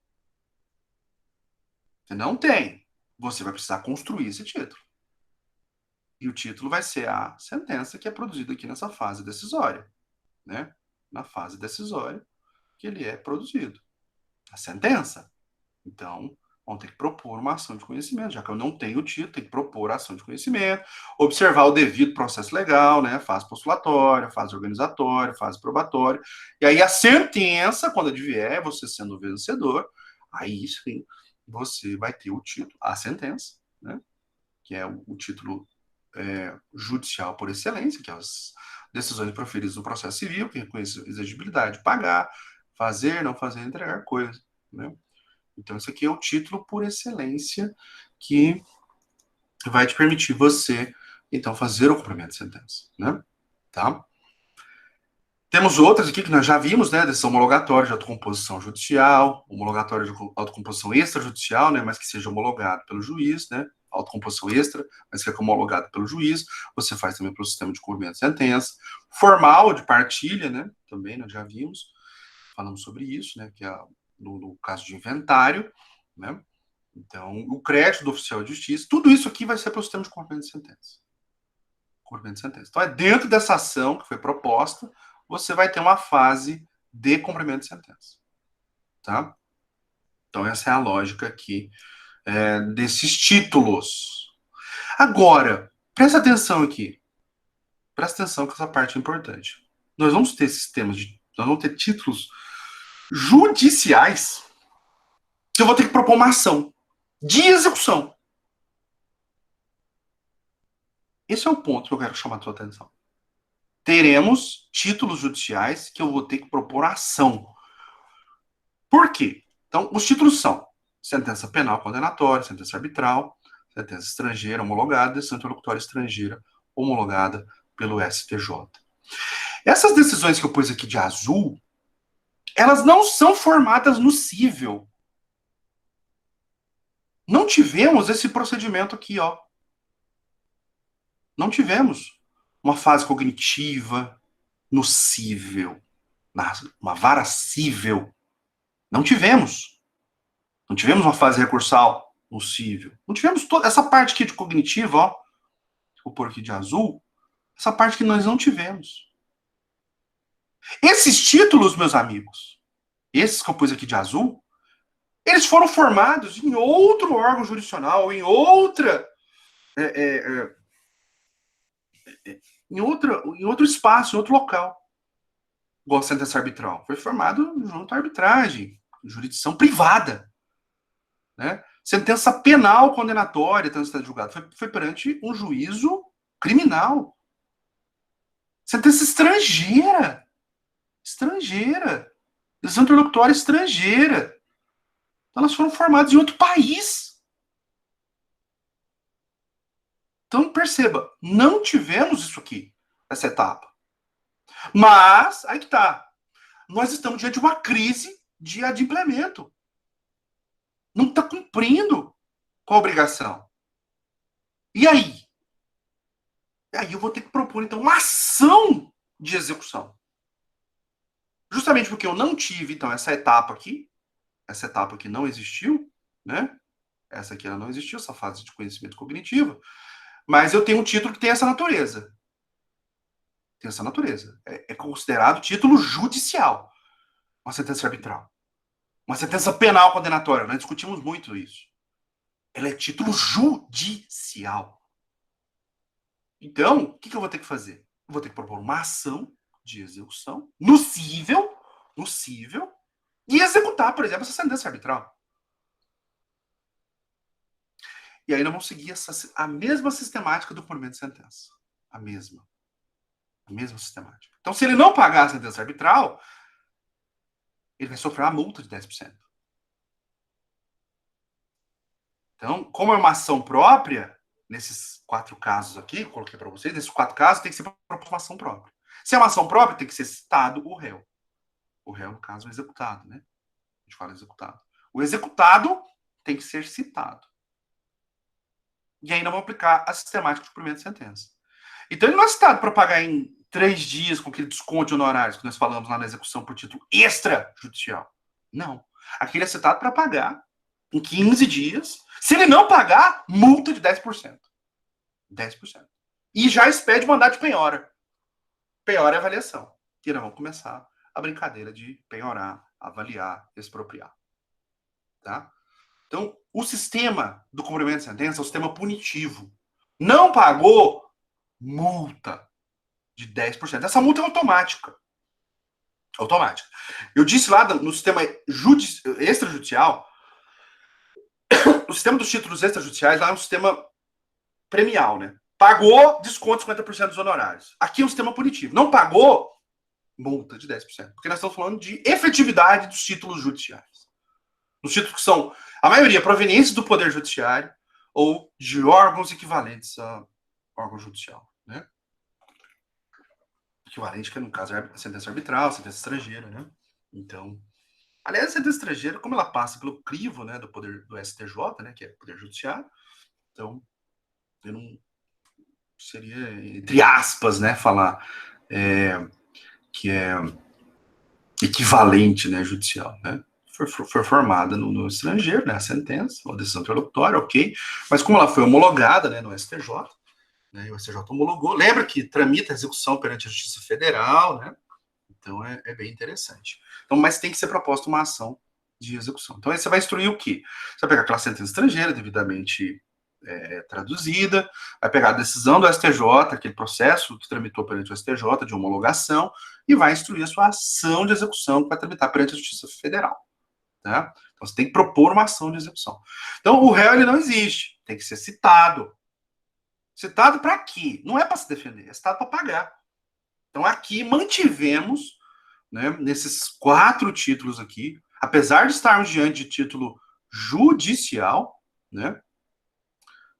Você não tem. Você vai precisar construir esse título. E o título vai ser a sentença que é produzida aqui nessa fase decisória. Né? Na fase decisória que ele é produzido. A sentença. Então, vamos ter que propor uma ação de conhecimento. Já que eu não tenho o título, tem que propor a ação de conhecimento, observar o devido processo legal, né? Fase postulatória, fase organizatória, fase probatória. E aí a sentença, quando advier, você sendo o vencedor, aí sim você vai ter o título, a sentença, né? Que é o título judicial por excelência, que é as decisões proferidas no processo civil, que reconhece a exigibilidade, pagar, fazer, não fazer, entregar coisa, né? Então, esse aqui é o título por excelência que vai te permitir você, então, fazer o cumprimento de sentença, né? Tá? Temos outras aqui que nós já vimos, né? Decisão homologatória de autocomposição judicial, homologatória de autocomposição extrajudicial, né? Mas que seja homologado pelo juiz, né? Autocomposição extra, mas que é homologado pelo juiz. Você faz também pelo sistema de cumprimento de sentença. Formal de partilha, né? Também nós já vimos, falamos sobre isso, né? Que é no caso de inventário, né? Então, o crédito do oficial de justiça, tudo isso aqui vai ser pelo sistema de cumprimento de sentença. Cumprimento de sentença. Então, dentro dessa ação que foi proposta, você vai ter uma fase de cumprimento de sentença. Tá? Então, essa é a lógica aqui desses títulos. Agora, presta atenção aqui. Presta atenção que essa parte é importante. Nós vamos ter sistemas nós vamos ter títulos judiciais que eu vou ter que propor uma ação de execução. Esse é o ponto que eu quero chamar a sua atenção. Teremos títulos judiciais que eu vou ter que propor ação. Por quê? Então, os títulos são sentença penal condenatória, sentença arbitral, sentença estrangeira homologada, decisão interlocutória estrangeira homologada pelo STJ. Essas decisões que eu pus aqui de azul, elas não são formadas no cível. Não tivemos esse procedimento aqui, ó. Não tivemos uma fase cognitiva no cível, uma vara cível. Não tivemos. Não tivemos uma fase recursal no cível. Não tivemos toda essa parte aqui de cognitiva, ó. Vou pôr aqui de azul. Essa parte que nós não tivemos. Esses títulos, meus amigos, esses que eu pus aqui de azul, eles foram formados em outro órgão jurisdicional, em outra... em outro espaço, em outro local. Igual a sentença arbitral. Foi formado junto à arbitragem, jurisdição privada. Né? Sentença penal condenatória, transitada de julgado, foi perante um juízo criminal. Sentença estrangeira. Estrangeira. Decisão interlocutória estrangeira. Então, elas foram formadas em outro país. Então, perceba, não tivemos isso aqui, essa etapa. Mas, aí que tá. Nós estamos diante de uma crise de adimplemento. Não está cumprindo com a obrigação. E aí? E aí eu vou ter que propor, então, uma ação de execução. Justamente porque eu não tive, então, essa etapa aqui não existiu, né? Essa aqui ela não existiu, essa fase de conhecimento cognitivo, mas eu tenho um título que tem essa natureza. Tem essa natureza. É considerado título judicial, uma sentença arbitral. Uma sentença penal condenatória. Nós discutimos muito isso. Ela é título judicial. Então, o que eu vou ter que fazer? Eu vou ter que propor uma ação de execução no cível, e executar, por exemplo, essa sentença arbitral. E aí nós vamos seguir a mesma sistemática do cumprimento de sentença. A mesma sistemática. Então, se ele não pagar a sentença arbitral, ele vai sofrer uma multa de 10%. Então, como é uma ação própria, nesses 4 casos aqui, coloquei para vocês, nesses 4 casos, tem que ser uma ação própria. Se é uma ação própria, tem que ser citado o réu. O réu, no caso, é o executado, né? A gente fala executado. O executado tem que ser citado. E ainda vamos aplicar a sistemática de cumprimento de sentença. Então, ele não é citado para pagar em 3 dias com aquele desconto de honorários que nós falamos lá na execução por título extrajudicial. Não. Aqui ele é citado para pagar em 15 dias. Se ele não pagar, multa de 10%. 10%. E já expede mandado de penhora. Penhora é avaliação. E nós vamos começar a brincadeira de penhorar, avaliar, expropriar. Tá? Então, o sistema do cumprimento de sentença é o sistema punitivo. Não pagou, multa de 10%. Essa multa é automática. Automática. Eu disse lá no sistema extrajudicial, o sistema dos títulos extrajudiciais lá é um sistema premial, né? Pagou, desconto 50% dos honorários. Aqui é um sistema punitivo. Não pagou, multa de 10%. Porque nós estamos falando de efetividade dos títulos judiciais. Os títulos que são, a maioria, provenientes do Poder Judiciário ou de órgãos equivalentes a órgão judicial, né? Equivalente, que no caso é a sentença arbitral, sentença estrangeira, né? Então, aliás, a sentença estrangeira, como ela passa pelo crivo, né, do poder do STJ, né, que é o Poder Judiciário, então, eu não seria, entre aspas, né, falar que é equivalente, né, judicial, né? Foi formada no estrangeiro, né, a sentença, uma decisão interlocutória, ok, mas como ela foi homologada, né, no STJ, né, e o STJ homologou, lembra que tramita a execução perante a Justiça Federal, né, então é bem interessante. Então, mas tem que ser proposta uma ação de execução. Então, aí você vai instruir o quê? Você vai pegar aquela sentença estrangeira, devidamente traduzida, vai pegar a decisão do STJ, aquele processo que tramitou perante o STJ de homologação, e vai instruir a sua ação de execução que vai tramitar perante a Justiça Federal. Tá? Então, você tem que propor uma ação de execução. Então, o réu ele não existe, tem que ser citado. Citado para quê? Não é para se defender, é citado para pagar. Então, aqui mantivemos, né, nesses 4 títulos aqui, apesar de estarmos diante de título judicial, né,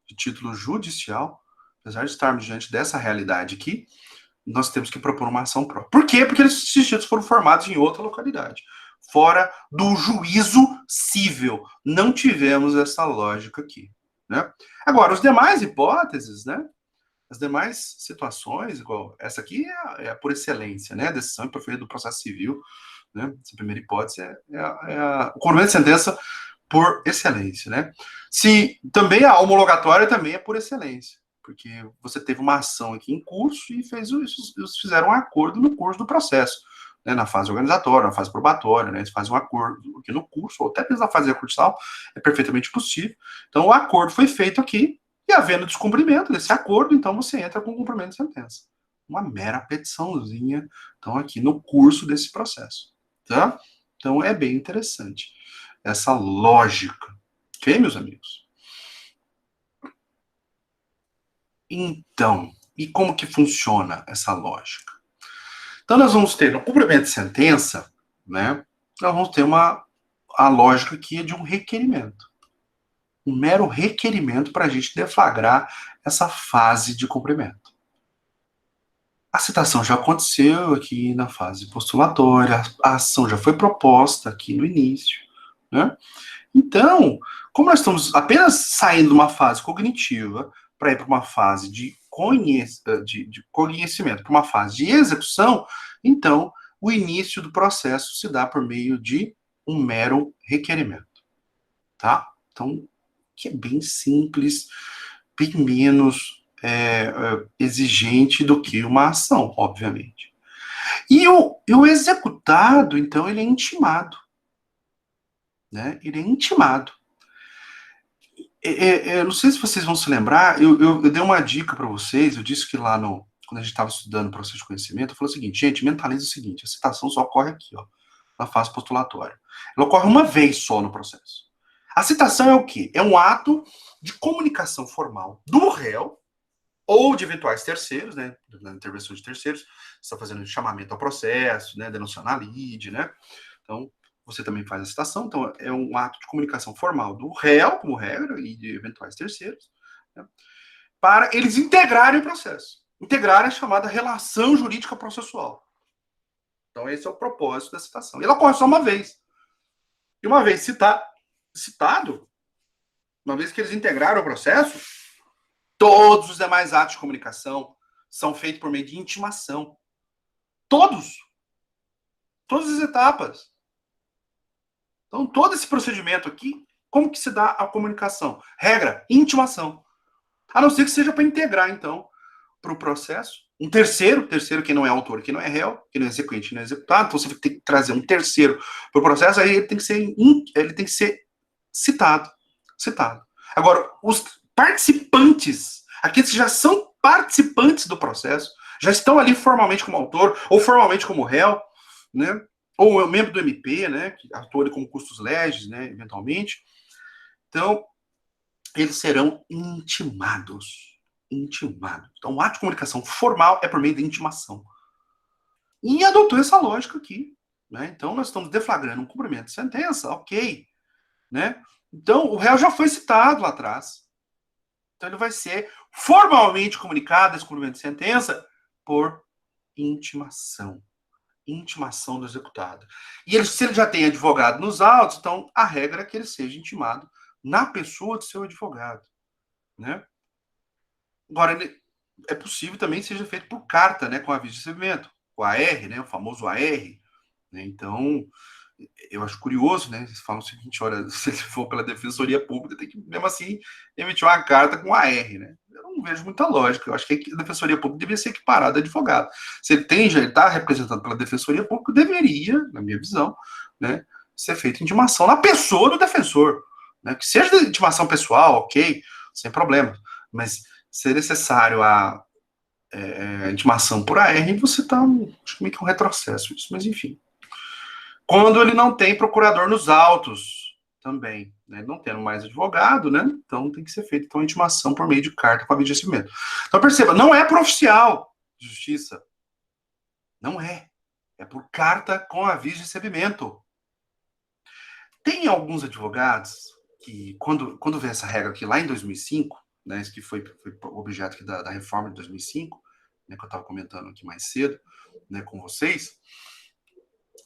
de título judicial, apesar de estarmos diante dessa realidade aqui, nós temos que propor uma ação própria. Por quê? Porque esses títulos foram formados em outra localidade, fora do juízo cível. Não tivemos essa lógica aqui, né? Agora, as demais hipóteses, né? As demais situações, igual essa aqui é por excelência, né? A decisão proferida do processo civil, né? Essa primeira hipótese o cumprimento de sentença por excelência, né? Se também a homologatória também é por excelência, porque você teve uma ação aqui em curso e fizeram um acordo no curso do processo, né? Na fase organizatória, na fase probatória, né? Eles fazem um acordo aqui no curso, ou até mesmo na fase recursal, é perfeitamente possível. Então, o acordo foi feito aqui, e havendo descumprimento desse acordo, então você entra com o cumprimento de sentença. Uma mera petiçãozinha, então, aqui no curso desse processo, tá? Então, é bem interessante essa lógica. Ok, meus amigos? Então, e como que funciona essa lógica? Então, nós vamos ter, no cumprimento de sentença, né, nós vamos ter a lógica aqui de um requerimento. Um mero requerimento para a gente deflagrar essa fase de cumprimento. A citação já aconteceu aqui na fase postulatória, a ação já foi proposta aqui no início, né? Então, como nós estamos apenas saindo de uma fase cognitiva para ir para uma fase de conhecimento, para uma fase de execução, então o início do processo se dá por meio de um mero requerimento, tá? Então, que é bem simples, bem menos exigente do que uma ação, obviamente. E o executado, então, ele é intimado, né? Ele é intimado. Não sei se vocês vão se lembrar, eu dei uma dica para vocês, eu disse que lá quando a gente estava estudando o processo de conhecimento, eu falei o seguinte, gente, mentalize o seguinte, a citação só ocorre aqui, ó, na fase postulatória. Ela ocorre uma vez só no processo. A citação é o quê? É um ato de comunicação formal do réu ou de eventuais terceiros, né, na intervenção de terceiros, você está fazendo chamamento ao processo, né, denunciando a lide, né, então você também faz a citação, então é um ato de comunicação formal do réu, como regra, e de eventuais terceiros, né, para eles integrarem o processo. Integrar é chamada relação jurídica processual. Então esse é o propósito da citação. E ela ocorre só uma vez. E uma vez citado, uma vez que eles integraram o processo, todos os demais atos de comunicação são feitos por meio de intimação. Todos. Todas as etapas. Então, todo esse procedimento aqui, como que se dá a comunicação? Regra, intimação. A não ser que seja para integrar, então, para o processo. Um terceiro que não é autor, que não é réu, que não é exequente, que não é executado, então você tem que trazer um terceiro para o processo, aí ele tem que ser citado. Agora, os participantes, aqueles que já são participantes do processo, já estão ali formalmente como autor, ou formalmente como réu, né? Ou membro do MP, né? Que atua ali como custos legis, né? Eventualmente. Então, eles serão intimados. Então, o ato de comunicação formal é por meio de intimação. E adotou essa lógica aqui. Né? Então, nós estamos deflagrando um cumprimento de sentença, ok. Né? Então, o réu já foi citado lá atrás. Então, ele vai ser formalmente comunicado esse cumprimento de sentença por intimação. Intimação do executado. E se ele já tem advogado nos autos, então a regra é que ele seja intimado na pessoa do seu advogado. Né? Agora, é possível também que seja feito por carta, né, com aviso de recebimento, o AR, né, o famoso AR. Né? Então, eu acho curioso, né? Eles falam o seguinte: olha, se ele for pela Defensoria Pública, tem que, mesmo assim, emitir uma carta com AR, né? Eu não vejo muita lógica. Eu acho que a Defensoria Pública deveria ser equiparada a advogado. Se ele já está representado pela Defensoria Pública, deveria, na minha visão, né, ser feita intimação na pessoa do defensor. Né? Que seja de intimação pessoal, ok, sem problema. Mas se é necessário a intimação por AR, você está meio que um retrocesso isso, mas enfim. Quando ele não tem procurador nos autos também, né? Não tendo mais advogado, né? Então tem que ser feita então, a intimação por meio de carta com aviso de recebimento. Então perceba, não é por oficial de justiça. Não é. É por carta com aviso de recebimento. Tem alguns advogados que, quando vê essa regra aqui lá em 2005, né, isso que foi objeto aqui da reforma de 2005, né, que eu estava comentando aqui mais cedo, né, com vocês,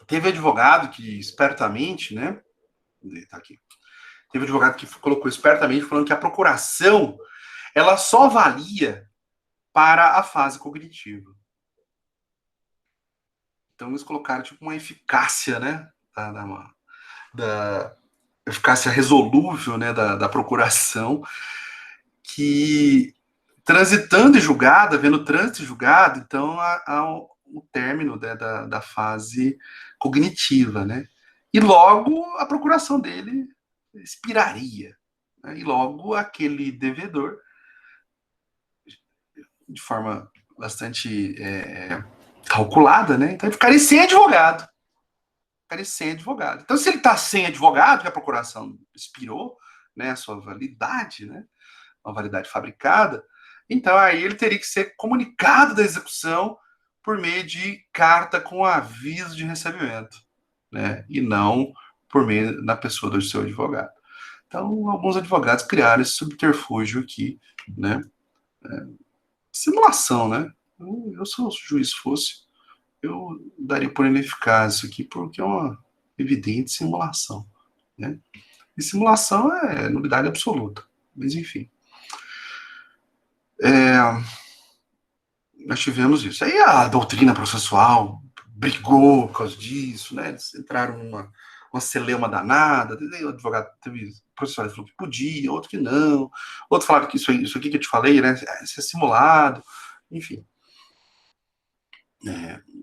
teve advogado que espertamente, né, tá aqui, teve advogado que colocou espertamente falando que a procuração ela só valia para a fase cognitiva. Então eles colocaram tipo uma eficácia, né, da eficácia resolúvel, né, da procuração, que transitando e julgado, havendo trânsito e julgado, então há o término, né, da fase cognitiva, né? E logo a procuração dele expiraria. Né? E logo aquele devedor, de forma bastante calculada, né? Então ele ficaria sem advogado. Então, se ele está sem advogado, que a procuração expirou, né, a sua validade, né? Uma validade fabricada, então aí ele teria que ser comunicado da execução por meio de carta com aviso de recebimento, né? E não por meio da pessoa do seu advogado. Então, alguns advogados criaram esse subterfúgio aqui, né? Simulação, né? Eu, se o juiz fosse, eu daria por ineficaz isso aqui, porque é uma evidente simulação, né? E simulação é nulidade absoluta, mas enfim. Nós tivemos isso. Aí a doutrina processual brigou por causa disso, né? Eles entraram uma celeuma danada. O advogado teve processual falou que podia, outro que não, outro falava que isso aqui que eu te falei, né? Isso é simulado, enfim.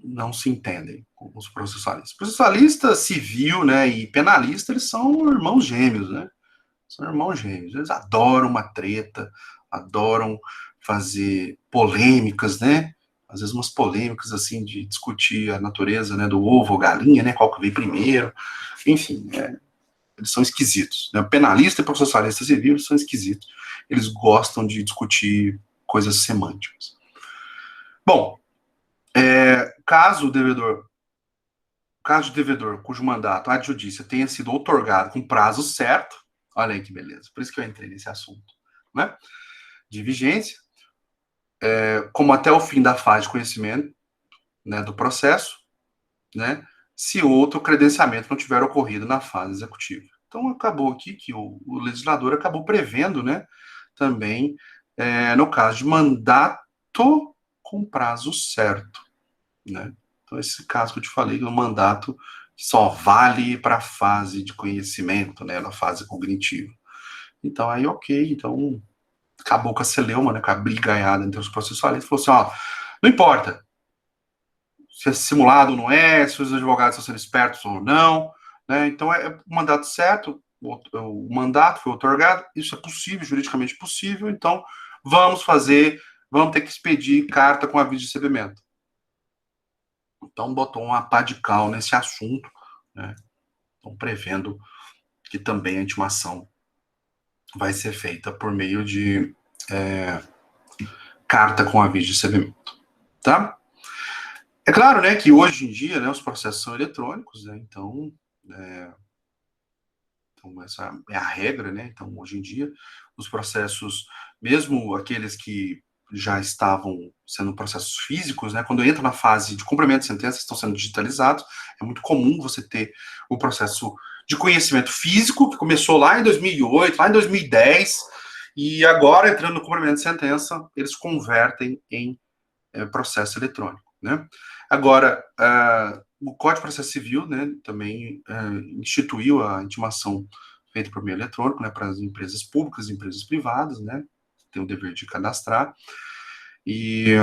Não se entendem com os processualistas. Processualista civil, né, e penalista, eles são irmãos gêmeos, né? São irmãos gêmeos. Eles adoram uma treta, adoram fazer polêmicas, né? Às vezes umas polêmicas, assim, de discutir a natureza, né, do ovo ou galinha, né? Qual que veio primeiro. Enfim, eles são esquisitos. Né? Penalista e processualista civil, eles são esquisitos. Eles gostam de discutir coisas semânticas. Bom, caso o devedor cujo mandato à judícia tenha sido outorgado com prazo certo, olha aí que beleza, por isso que eu entrei nesse assunto, né? De vigência, como até o fim da fase de conhecimento, né, do processo, né, se outro credenciamento não tiver ocorrido na fase executiva. Então, acabou aqui que o legislador acabou prevendo, né, também, no caso de mandato com prazo certo, né? Então, esse caso que eu te falei, o mandato só vale para a fase de conhecimento, né, na fase cognitiva. Então, aí, ok, então, acabou com a celeuma, né, com a brigaiada entre os processualistas, falou assim, ó, não importa se é simulado ou não é, se os advogados estão sendo espertos ou não, né, então é o mandato certo, o mandato foi outorgado, isso é possível, juridicamente possível, então vamos ter que expedir carta com aviso de recebimento. Então, botou uma pá de cal nesse assunto, né? Então, prevendo que também a intimação vai ser feita por meio de carta com aviso de recebimento, tá? É claro, né, que hoje em dia, né, os processos são eletrônicos, né? Então essa é a regra, né? Então, hoje em dia, os processos, mesmo aqueles que já estavam sendo processos físicos, né? Quando entra na fase de cumprimento de sentença, estão sendo digitalizados. É muito comum você ter o processo de conhecimento físico, que começou lá em 2008, lá em 2010, e agora, entrando no cumprimento de sentença, eles convertem em processo eletrônico, né? Agora, o Código de Processo Civil, né, também instituiu a intimação feita por meio eletrônico, né, para as empresas públicas e empresas privadas, né, tem o dever de cadastrar, e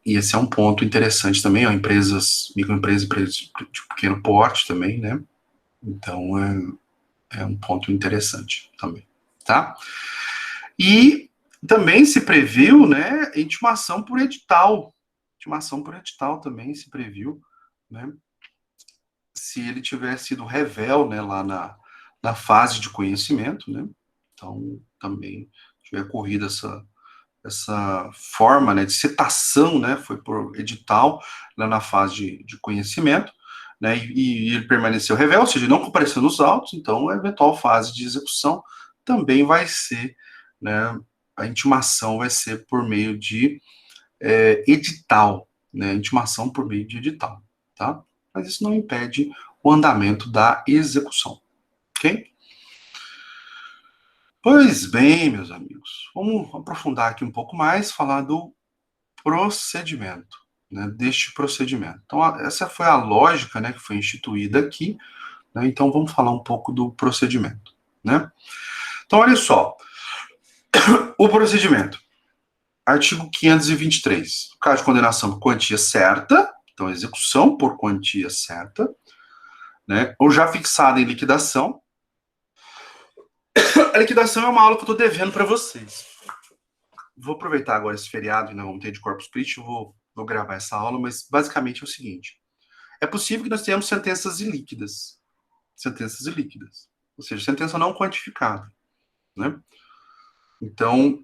esse é um ponto interessante também, ó, microempresas, empresas de pequeno porte também, né, então é um ponto interessante também, tá? E também se previu, né, intimação por edital também se previu, né, se ele tiver sido revel, né, lá na fase de conhecimento, né, então também tiver ocorrido essa forma, né, de citação, né, foi por edital, lá na fase de conhecimento, né, e ele permaneceu revel, ou seja, não compareceu nos autos, então a eventual fase de execução também vai ser, né, a intimação vai ser por meio de edital, né, intimação por meio de edital, tá? Mas isso não impede o andamento da execução, ok? Pois bem, meus amigos, vamos aprofundar aqui um pouco mais, falar do procedimento, né, deste procedimento. Então, essa foi a lógica, né, que foi instituída aqui, né, então vamos falar um pouco do procedimento, né? Então, olha só, o procedimento, artigo 523, caso de condenação por quantia certa, então execução por quantia certa, né, ou já fixada em liquidação. A liquidação é uma aula que eu estou devendo para vocês. Vou aproveitar agora esse feriado e não vamos ter de Corpus Christi, vou gravar essa aula, mas basicamente é o seguinte: é possível que nós tenhamos sentenças ilíquidas, ou seja, sentença não quantificada, né? Então,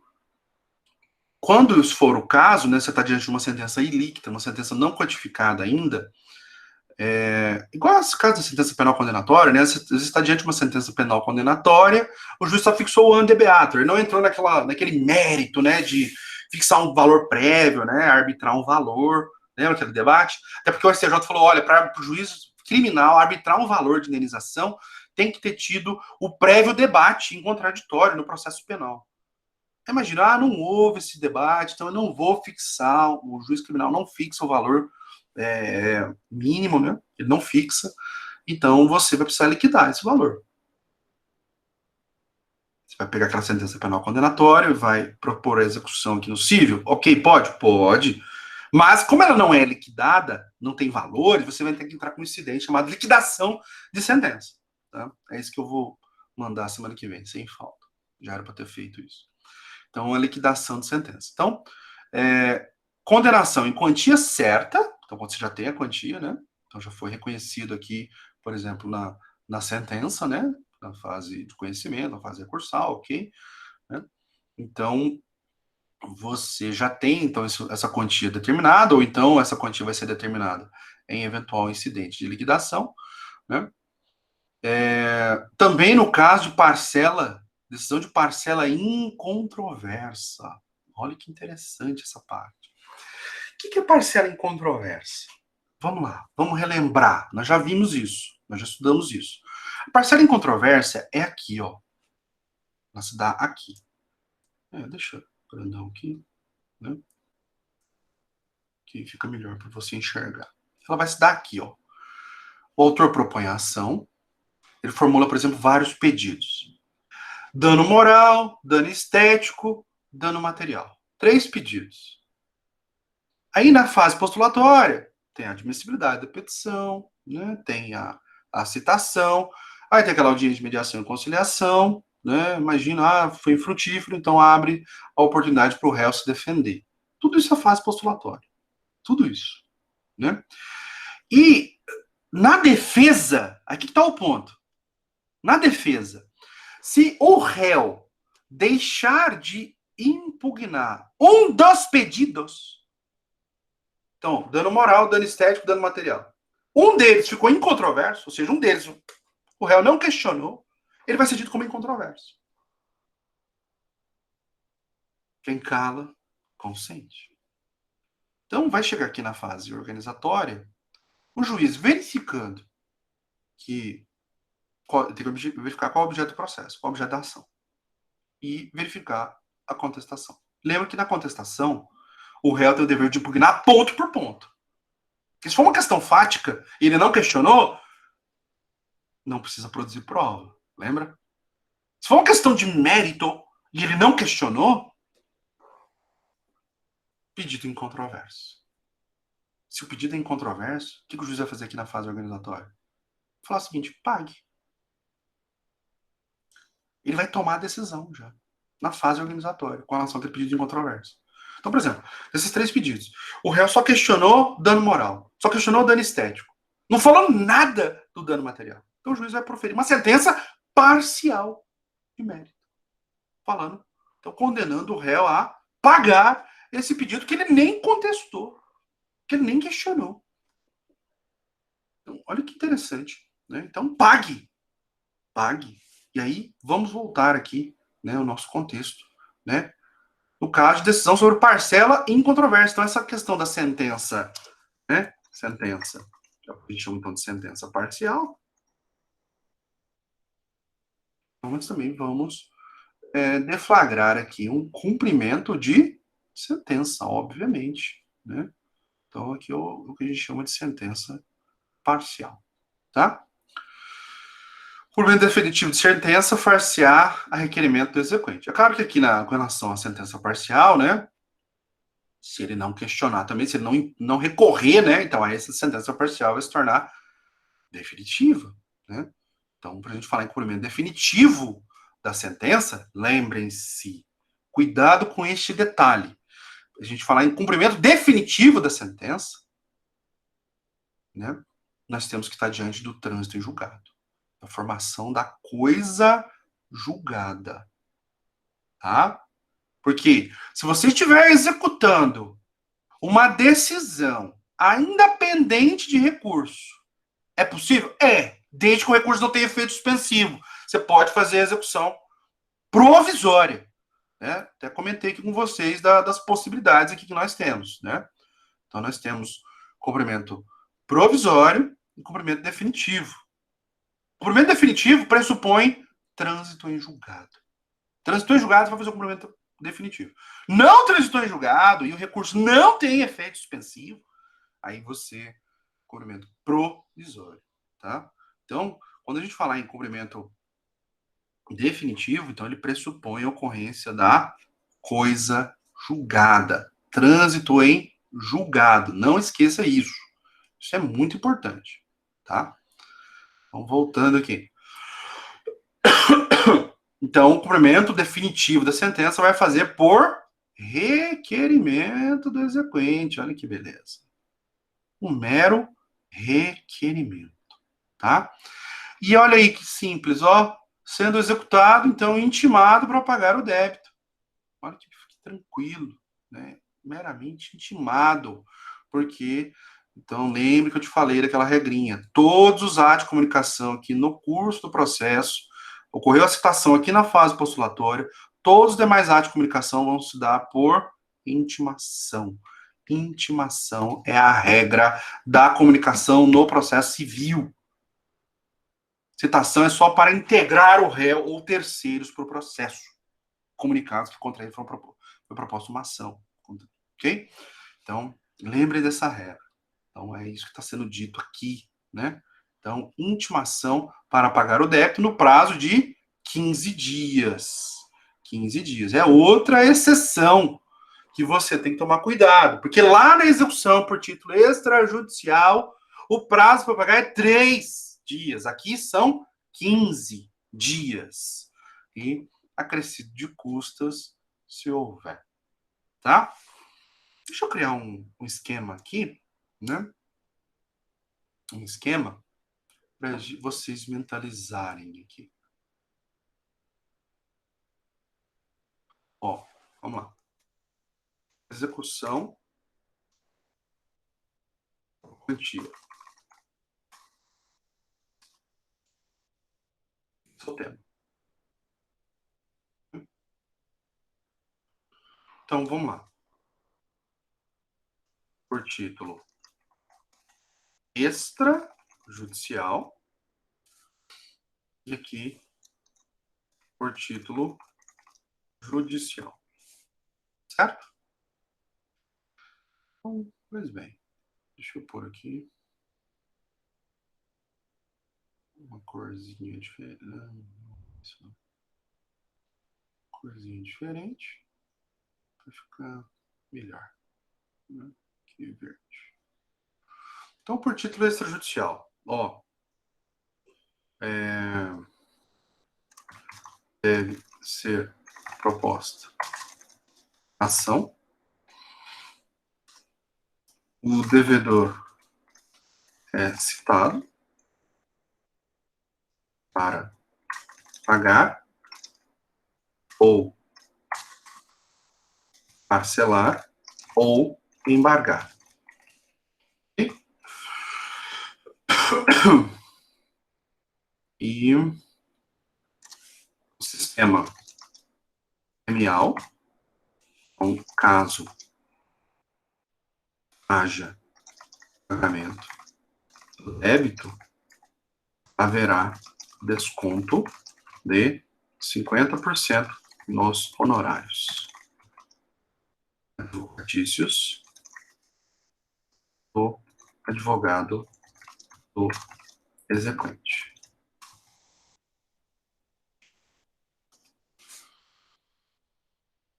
quando isso for o caso, né, você está diante de uma sentença ilíquida, uma sentença não quantificada ainda, igual esse caso da sentença penal condenatória, né? Você está diante de uma sentença penal condenatória, o juiz só fixou o ante beato, ele não entrou naquele mérito, né, de fixar um valor prévio, né, arbitrar um valor, lembra aquele debate? Até porque o STJ falou, olha, para o juiz criminal arbitrar um valor de indenização, tem que ter tido o prévio debate em contraditório no processo penal. imagina, não houve esse debate, então eu não vou fixar, o juiz criminal não fixa o valor mínimo, né? Ele não fixa, então você vai precisar liquidar esse valor. Você vai pegar aquela sentença penal condenatória e vai propor a execução aqui no cível. Ok, pode? Pode. Mas, como ela não é liquidada, não tem valores, você vai ter que entrar com um incidente chamado liquidação de sentença. Tá? É isso que eu vou mandar semana que vem, sem falta. Já era para ter feito isso. Então, a liquidação de sentença. Então, condenação em quantia certa, então quando você já tem a quantia, né? Então já foi reconhecido aqui, por exemplo, na sentença, né? Na fase de conhecimento, na fase recursal, ok? Né? Então, você já tem então essa quantia determinada, ou então essa quantia vai ser determinada em eventual incidente de liquidação, né? Também no caso de parcela, decisão de parcela incontroversa. Olha que interessante essa parte. O que é parcela incontroversa? Vamos lá, vamos relembrar. Nós já vimos isso, nós já estudamos isso. A parcela incontroversa é aqui, ó. Ela se dá aqui. Deixa eu grandão aqui, né? Que fica melhor para você enxergar. Ela vai se dar aqui, ó. O autor propõe a ação, ele formula, por exemplo, vários pedidos. Dano moral, dano estético, dano material. 3 pedidos. Aí na fase postulatória, tem a admissibilidade da petição, né? Tem a citação, aí tem aquela audiência de mediação e conciliação, né? Imagina, foi infrutífero, então abre a oportunidade para o réu se defender. Tudo isso é fase postulatória. Tudo isso, né? E na defesa, aqui está o ponto. Na defesa, se o réu deixar de impugnar um dos pedidos, então, dano moral, dano estético, dano material, um deles ficou incontroverso, ou seja, um deles o réu não questionou, ele vai ser dito como incontroverso. Quem cala, consente. Então, vai chegar aqui na fase organizatória, o juiz verificando que tem que verificar qual é o objeto do processo, qual é o objeto da ação, e verificar a contestação. Lembra que na contestação, o réu tem o dever de impugnar ponto por ponto. Porque se for uma questão fática e ele não questionou, não precisa produzir prova. Lembra? Se for uma questão de mérito e ele não questionou, pedido incontroverso. Se o pedido é incontroverso, o que o juiz vai fazer aqui na fase organizatória? Falar o seguinte, pague. Ele vai tomar a decisão já, na fase organizatória, com relação àquele pedido incontroverso. Então, por exemplo, desses 3 pedidos, o réu só questionou dano moral, só questionou dano estético. Não falou nada do dano material. Então o juiz vai proferir uma sentença parcial de mérito. Falando, então condenando o réu a pagar esse pedido que ele nem contestou, que ele nem questionou. Então, olha que interessante, né? Então, pague. Pague. E aí, vamos voltar aqui, né, ao nosso contexto, né? No caso de decisão sobre parcela incontroversa. Então, essa questão da sentença, né? Sentença, que a gente chama então de sentença parcial. Mas também vamos deflagrar aqui um cumprimento de sentença, obviamente, né? Então, aqui é o que a gente chama de sentença parcial, tá? Cumprimento definitivo de sentença far-se-á a requerimento do exequente. É claro que aqui com relação à sentença parcial, né? Se ele não questionar também, se ele não recorrer, né? Então, aí essa sentença parcial vai se tornar definitiva, né? Então, para a gente falar em cumprimento definitivo da sentença, lembrem-se, cuidado com este detalhe. A gente falar em cumprimento definitivo da sentença, né? Nós temos que estar diante do trânsito em julgado, a formação da coisa julgada, tá? Porque se você estiver executando uma decisão ainda pendente de recurso, é possível? É, desde que o recurso não tenha efeito suspensivo. Você pode fazer a execução provisória, né? Até comentei aqui com vocês das possibilidades aqui que nós temos, né? Então, nós temos cumprimento provisório e cumprimento definitivo. O cumprimento definitivo pressupõe trânsito em julgado. Trânsito em julgado, você vai fazer o cumprimento definitivo. Não transitou em julgado e o recurso não tem efeito suspensivo, aí você, cumprimento provisório, tá? Então, quando a gente falar em cumprimento definitivo, então ele pressupõe a ocorrência da coisa julgada. Trânsito em julgado. Não esqueça isso. Isso é muito importante, tá? Então, voltando aqui. Então, o cumprimento definitivo da sentença vai fazer por requerimento do exequente. Olha que beleza. Um mero requerimento, tá? E olha aí que simples, ó. Sendo executado, então, intimado para pagar o débito. Olha que tranquilo, né? Meramente intimado. Porque, então, lembre que eu te falei daquela regrinha. Todos os atos de comunicação aqui no curso do processo, ocorreu a citação aqui na fase postulatória, todos os demais atos de comunicação vão se dar por intimação. Intimação é a regra da comunicação no processo civil. Citação é só para integrar o réu ou terceiros para o processo. Comunicados que contra ele foi proposta uma ação. Ok? Então, lembre dessa regra. Então, é isso que está sendo dito aqui, né? Então, intimação para pagar o débito no prazo de 15 dias. 15 dias. É outra exceção que você tem que tomar cuidado, porque lá na execução por título extrajudicial, o prazo para pagar é 3 dias. Aqui são 15 dias. E acrescido de custas, se houver. Tá? Deixa eu criar um esquema aqui, né? Um esquema para vocês mentalizarem aqui. Ó, vamos lá. Execução quantia. Esse é o tema. Então, vamos lá. Por título extrajudicial. E aqui, por título judicial. Certo? Então, pois bem. Deixa eu pôr aqui uma corzinha diferente. Corzinha diferente. Para ficar melhor. Né? Aqui, verde. Então, por título extrajudicial. Ó, deve ser proposta ação. O devedor é citado para pagar ou parcelar ou embargar. E o sistema gremial, então, caso haja pagamento do débito, haverá desconto de 50% nos honorários advocatícios do advogado do exequente.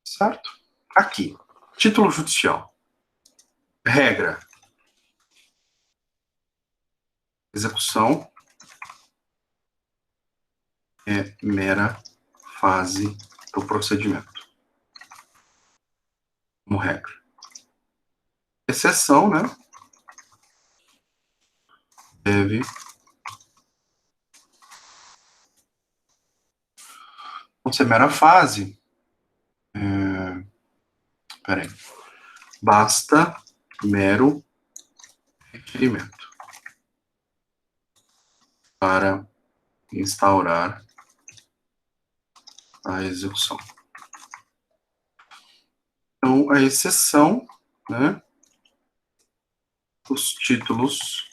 Certo? Aqui, título judicial. Regra. Execução é mera fase do procedimento. Como regra. Exceção, né? Deve não ser mera fase. Peraí. Basta mero requerimento para instaurar a execução. Então, a exceção, né? Os títulos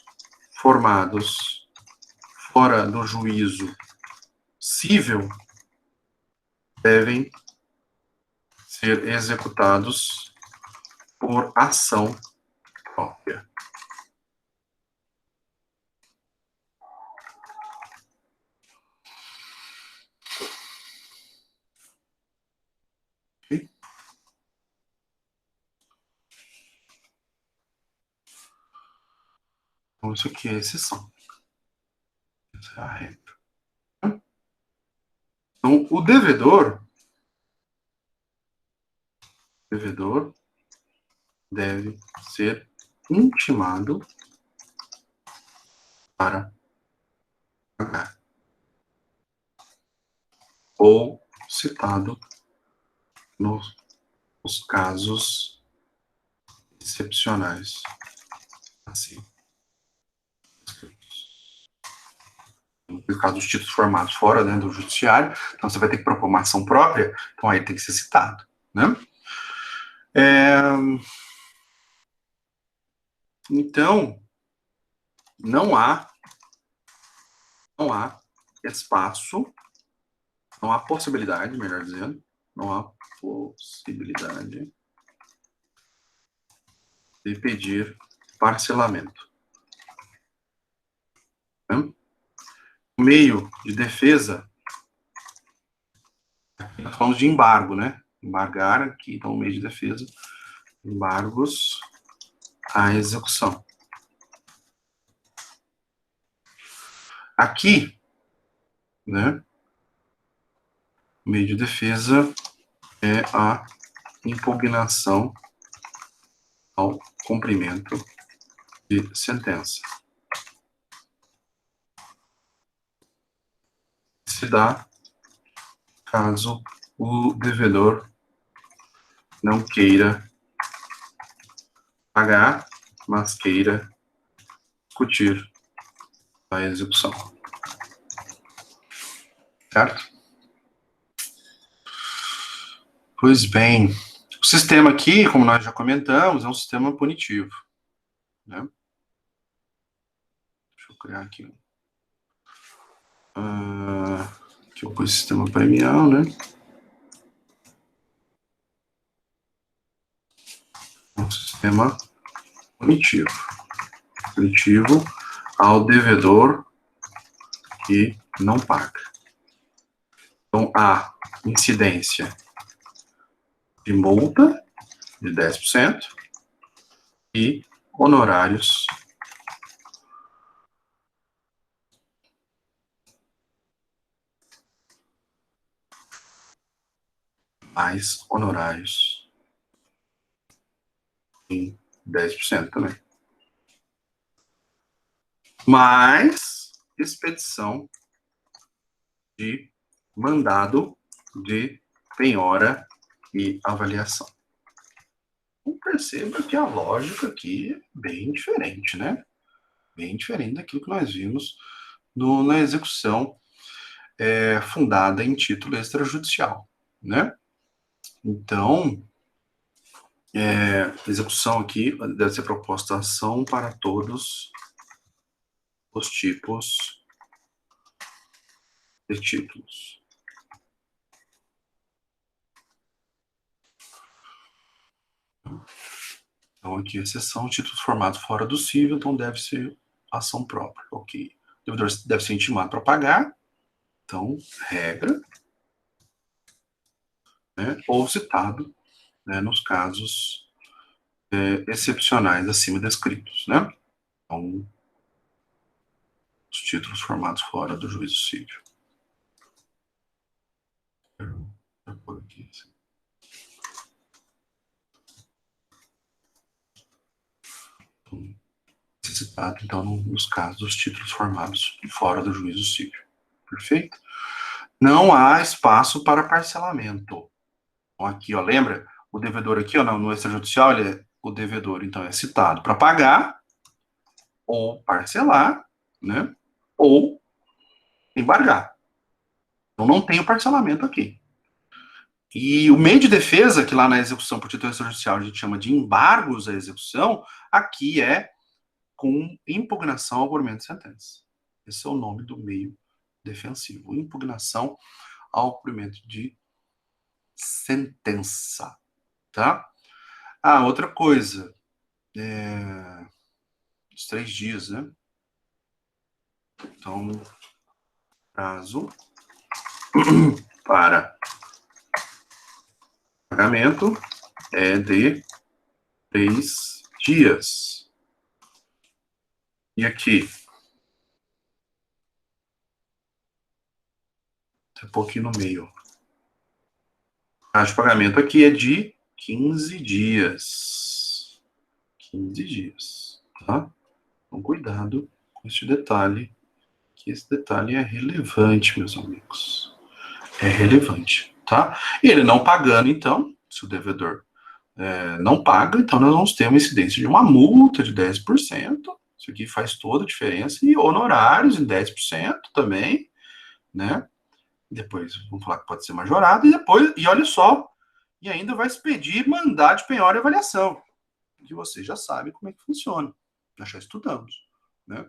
formados fora do juízo cível devem ser executados por ação própria. Okay? Então, isso aqui é a exceção. Essa é a regra. Então, o devedor deve ser intimado para pagar ou citado nos casos excepcionais assim. No caso dos títulos formados fora, né, do judiciário, então você vai ter que propor uma ação própria, então aí tem que ser citado, né? Então, não há espaço, não há possibilidade, melhor dizendo, não há possibilidade de pedir parcelamento. Né? O meio de defesa, nós falamos de embargo, né? Embargar aqui, então o meio de defesa, embargos à execução. Aqui, né? O meio de defesa é a impugnação ao cumprimento de sentença. Se dá caso o devedor não queira pagar, mas queira discutir a execução. Certo? Pois bem, o sistema aqui, como nós já comentamos, é um sistema punitivo. Né? Deixa eu criar aqui. Aqui eu pus sistema premial, né? Um sistema punitivo. Punitivo ao devedor que não paga. Então, a incidência de multa de 10% e honorários mais honorários em 10% também. Mais expedição de mandado de penhora e avaliação. Então, perceba que a lógica aqui é bem diferente, né? Bem diferente daquilo que nós vimos na execução fundada em título extrajudicial, né? Então, a execução aqui deve ser proposta ação para todos os tipos de títulos. Então, aqui, exceção, títulos formados fora do cível, então deve ser ação própria. Ok. O devedor deve ser intimado para pagar, então, regra, né, ou citado, né, nos casos excepcionais acima descritos, né? Então, os títulos formados fora do juízo civil. Vou pôr aqui, assim. Então, citado, então, nos casos dos títulos formados fora do juízo civil. Perfeito? Não há espaço para parcelamento. Então, aqui, ó, lembra? O devedor aqui, ó, no extrajudicial, o devedor, então, é citado para pagar ou parcelar, né? Ou embargar. Então, não tem o parcelamento aqui. E o meio de defesa, que lá na execução por título extrajudicial a gente chama de embargos à execução, aqui é com impugnação ao cumprimento de sentença. Esse é o nome do meio defensivo. Impugnação ao cumprimento de sentença, tá? Ah, outra coisa, os 3 dias, né? Então, prazo para pagamento é de 3 dias. E aqui, um pouquinho no meio. Prazo de pagamento aqui é de 15 dias. 15 dias, tá? Então, cuidado com esse detalhe, que esse detalhe é relevante, meus amigos. É relevante, tá? E ele não pagando, então, se o devedor não paga, então nós vamos ter uma incidência de uma multa de 10%. Isso aqui faz toda a diferença. E honorários em 10% também, né? Depois vamos falar que pode ser majorado. E depois, e olha só, e ainda vai expedir mandado de penhora e avaliação, que vocês já sabem como é que funciona. Nós já estudamos, né?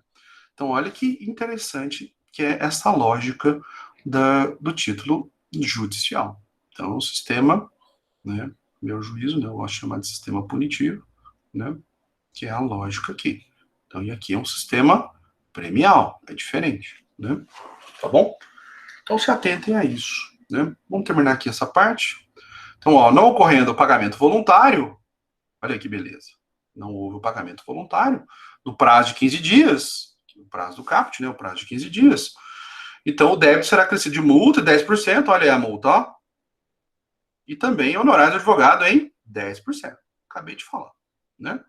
Então, olha que interessante que é essa lógica do título judicial. Então, o sistema, né, meu juízo, né, eu gosto de chamar de sistema punitivo, né, que é a lógica aqui. Então, e aqui é um sistema premial, é diferente, né? Tá bom? Então, se atentem a isso, né? Vamos terminar aqui essa parte. Então, ó, não ocorrendo o pagamento voluntário, olha que beleza. Não houve o pagamento voluntário no prazo de 15 dias, o prazo do CAPT, né, o prazo de 15 dias. Então, o débito será acrescido de multa, 10%, olha aí a multa, ó. E também honorários de advogado em 10%. Acabei de falar, né?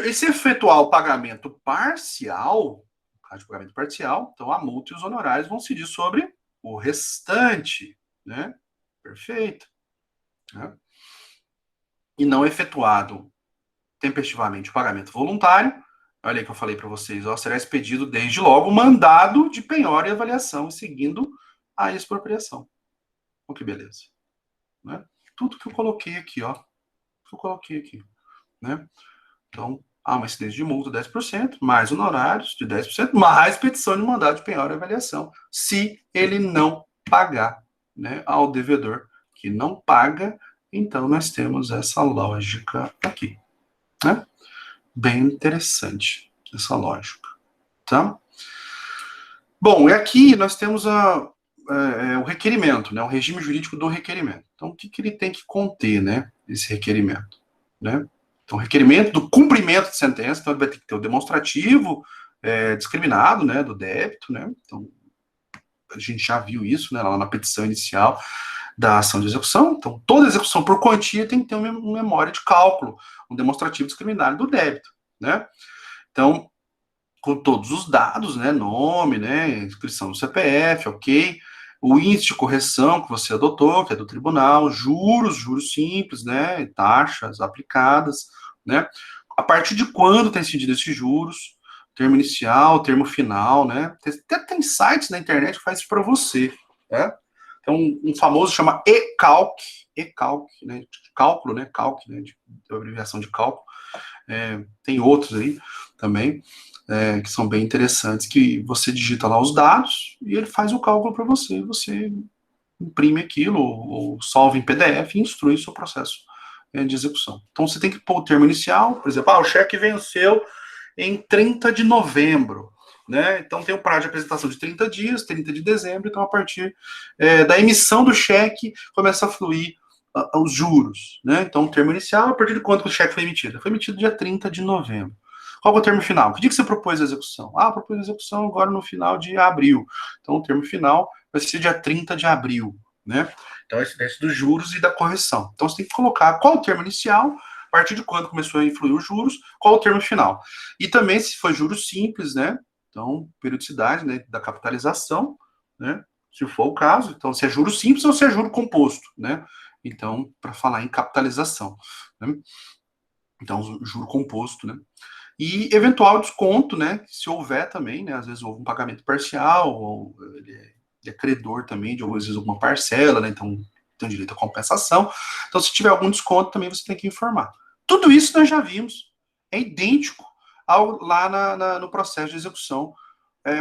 E se efetuar o pagamento parcial, caso de pagamento parcial, então a multa e os honorários vão incidir sobre o restante, né? Perfeito. Né? E não efetuado tempestivamente o pagamento voluntário, olha aí que eu falei para vocês, ó, será expedido desde logo o mandado de penhora e avaliação, seguindo a expropriação. Olha que beleza. Né? Tudo que eu coloquei aqui, ó. Que eu coloquei aqui. Né? Então, há uma incidência de multa de 10%, mais honorários de 10%, mais petição de mandado de penhora e avaliação, se ele não pagar, né, ao devedor que não paga, então nós temos essa lógica aqui, né? Bem interessante essa lógica, tá? Bom, e aqui nós temos o requerimento, né, o regime jurídico do requerimento. Então, o que ele tem que conter, né, esse requerimento, né? Então, requerimento do cumprimento de sentença, então ele vai ter que ter o demonstrativo discriminado, né, do débito, né? Então, a gente já viu isso, né, lá na petição inicial da ação de execução. Então, toda execução por quantia tem que ter uma memória de cálculo, um demonstrativo discriminado do débito, né? Então, com todos os dados, né, nome, né, inscrição no CPF, ok, o índice de correção que você adotou, que é do tribunal, juros simples, né, taxas aplicadas, né, a partir de quando tem incidido esses juros, termo inicial, termo final, né, até tem sites na internet que faz isso para você, né, então um famoso chama eCalc, né, cálculo, né, calc, né, de abreviação de cálculo, tem outros aí também, que são bem interessantes, que você digita lá os dados e ele faz o cálculo para você, você imprime aquilo ou salva em PDF e instrui o seu processo de execução. Então você tem que pôr o termo inicial, por exemplo, o cheque venceu em 30 de novembro, né? Então tem o prazo de apresentação de 30 dias, 30 de dezembro, então a partir da emissão do cheque começa a fluir os juros, né? Então o termo inicial, a partir de quando o cheque foi emitido? Foi emitido dia 30 de novembro. Qual é o termo final? Que dia que você propôs a execução? Eu propus a execução agora no final de abril. Então, o termo final vai ser dia 30 de abril, né? Então, a incidência dos juros e da correção. Então, você tem que colocar qual o termo inicial, a partir de quando começou a influir os juros, qual o termo final. E também, se for juros simples, né? Então, periodicidade, né, da capitalização, né? Se for o caso. Então, se é juro simples ou se é juro composto, né? Então, para falar em capitalização, né? Então, juro composto, né? E eventual desconto, né? Se houver também, né? Às vezes houve um pagamento parcial, ou ele é credor também, de às vezes alguma parcela, né? Então tem direito à compensação. Então, se tiver algum desconto, também você tem que informar. Tudo isso nós já vimos. É idêntico lá no processo de execução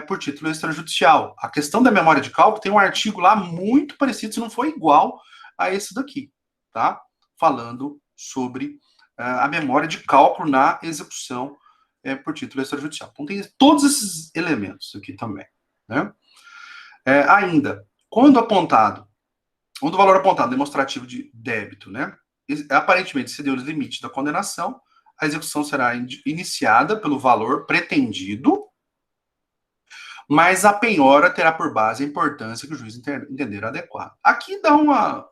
por título extrajudicial. A questão da memória de cálculo tem um artigo lá muito parecido, se não for igual a esse daqui, tá? Falando sobre a memória de cálculo na execução por título extrajudicial. Então tem todos esses elementos aqui também, né? Ainda, quando o valor apontado demonstrativo de débito, né? Aparentemente excedeu os limites da condenação, a execução será iniciada pelo valor pretendido, mas a penhora terá por base a importância que o juiz entender adequado. Aqui dá uma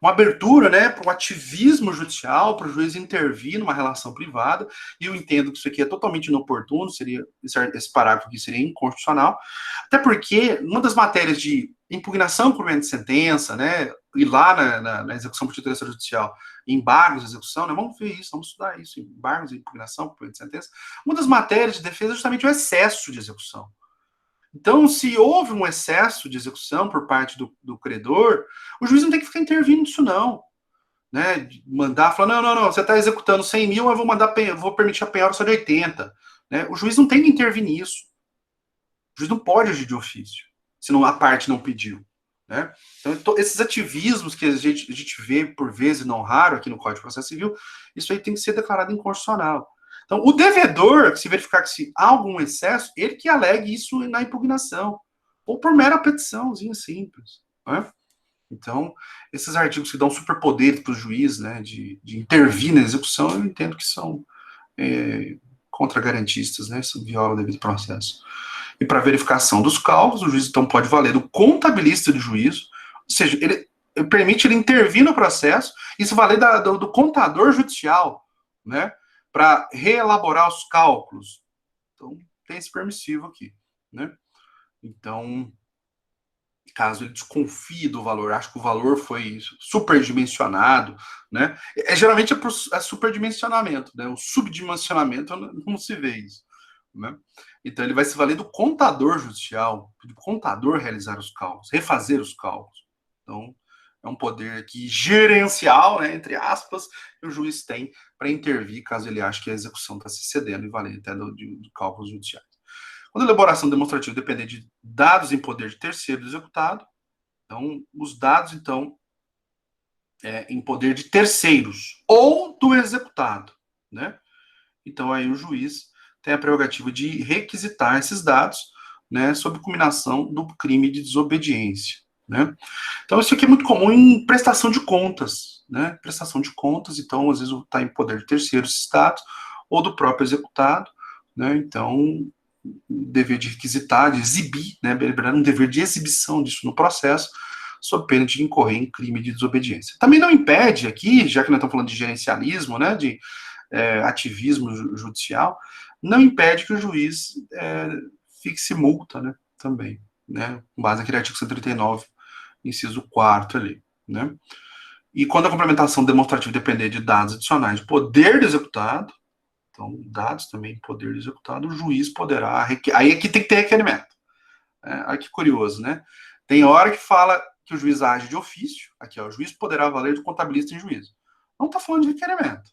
abertura, né, para o ativismo judicial, para o juiz intervir numa relação privada, e eu entendo que isso aqui é totalmente inoportuno, esse parágrafo aqui seria inconstitucional, até porque uma das matérias de impugnação por meio de sentença, né, e lá na execução por título extrajudicial, embargos de execução, né, vamos ver isso, vamos estudar isso, embargos de impugnação por meio de sentença, uma das matérias de defesa é justamente o excesso de execução. Então, se houve um excesso de execução por parte do credor, o juiz não tem que ficar intervindo nisso, não. Né? Mandar, falar, não, você está executando 100 mil, eu vou permitir a penhora só de 80. Né? O juiz não tem que intervir nisso. O juiz não pode agir de ofício, se a parte não pediu. Né? Então, esses ativismos que a gente vê por vezes, não raro, aqui no Código de Processo Civil, isso aí tem que ser declarado inconstitucional. Então, o devedor, se verificar que se há algum excesso, ele que alegue isso na impugnação, ou por mera petiçãozinha simples. Né? Então, esses artigos que dão superpoder para o juiz, né, de intervir na execução, eu entendo que são contra-garantistas, né, isso viola o devido processo. E para verificação dos cálculos, o juiz então pode valer do contabilista de juízo, ou seja, ele permite ele intervir no processo e se valer do contador judicial, né, para reelaborar os cálculos. Então, tem esse permissivo aqui, né? Então, caso ele desconfie do valor, acho que o valor foi superdimensionado, né? Geralmente é superdimensionamento, né? O subdimensionamento não se vê isso, né? Então, ele vai se valer do contador judicial, do contador realizar os cálculos, refazer os cálculos. Então, é um poder aqui gerencial, né, entre aspas, que o juiz tem para intervir caso ele ache que a execução está se excedendo e valer até de cálculos judiciais. Quando a elaboração demonstrativa depender de dados em poder de terceiro do executado, então, os dados, então, em poder de terceiros ou do executado, né? Então, aí o juiz tem a prerrogativa de requisitar esses dados, né, sob combinação do crime de desobediência, né? Então, isso aqui é muito comum em prestação de contas, né? Prestação de contas, então, às vezes está em poder de terceiros esses dados, ou do próprio executado, né? Então, dever de requisitar, de exibir, né? Um dever de exibição disso no processo, sob pena de incorrer em crime de desobediência. Também não impede aqui, já que nós estamos falando de gerencialismo, né? De ativismo judicial, não impede que o juiz fixe multa, né? Também, né? Com base naquele artigo 139, inciso 4 ali, né? E quando a complementação demonstrativa depender de dados adicionais de poder do executado, então, dados também poder do executado, o juiz poderá... Aí aqui tem que ter requerimento. Olha que curioso, né? Tem hora que fala que o juiz age de ofício, aqui, ó, o juiz poderá valer de contabilista em juízo. Não está falando de requerimento,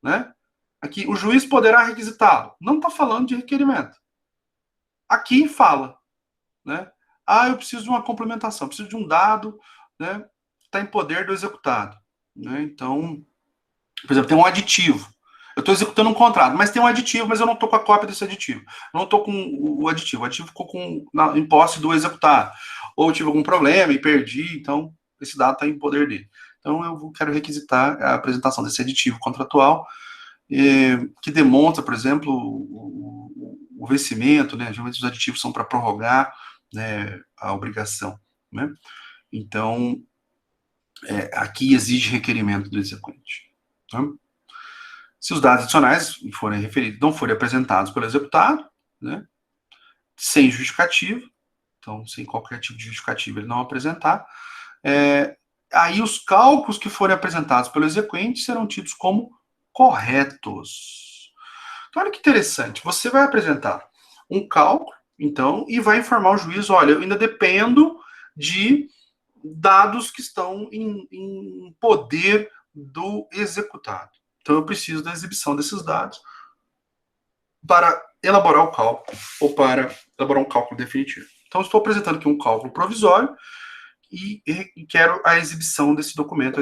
né? Aqui, o juiz poderá requisitá-lo. Não está falando de requerimento. Aqui fala, né? Eu preciso de uma complementação, preciso de um dado, né? Está em poder do executado, né? Então, por exemplo, tem um aditivo. Eu estou executando um contrato, mas tem um aditivo, mas eu não estou com a cópia desse aditivo. Não estou com o aditivo. O aditivo ficou em posse do executado. Ou eu tive algum problema e perdi, então esse dado está em poder dele. Então eu quero requisitar a apresentação desse aditivo contratual, que demonstra, por exemplo, o vencimento, né? Geralmente os aditivos são para prorrogar, né, a obrigação, né? Então, aqui exige requerimento do exequente. Tá? Se os dados adicionais forem referidos, não forem apresentados pelo executado, né, sem justificativa, então, sem qualquer tipo de justificativa ele não apresentar, aí os cálculos que forem apresentados pelo exequente serão tidos como corretos. Então, olha que interessante, você vai apresentar um cálculo, então, e vai informar o juiz, olha, eu ainda dependo de dados que estão em poder do executado. Então, eu preciso da exibição desses dados para elaborar o cálculo ou para elaborar um cálculo definitivo. Então, estou apresentando aqui um cálculo provisório e quero a exibição desse documento,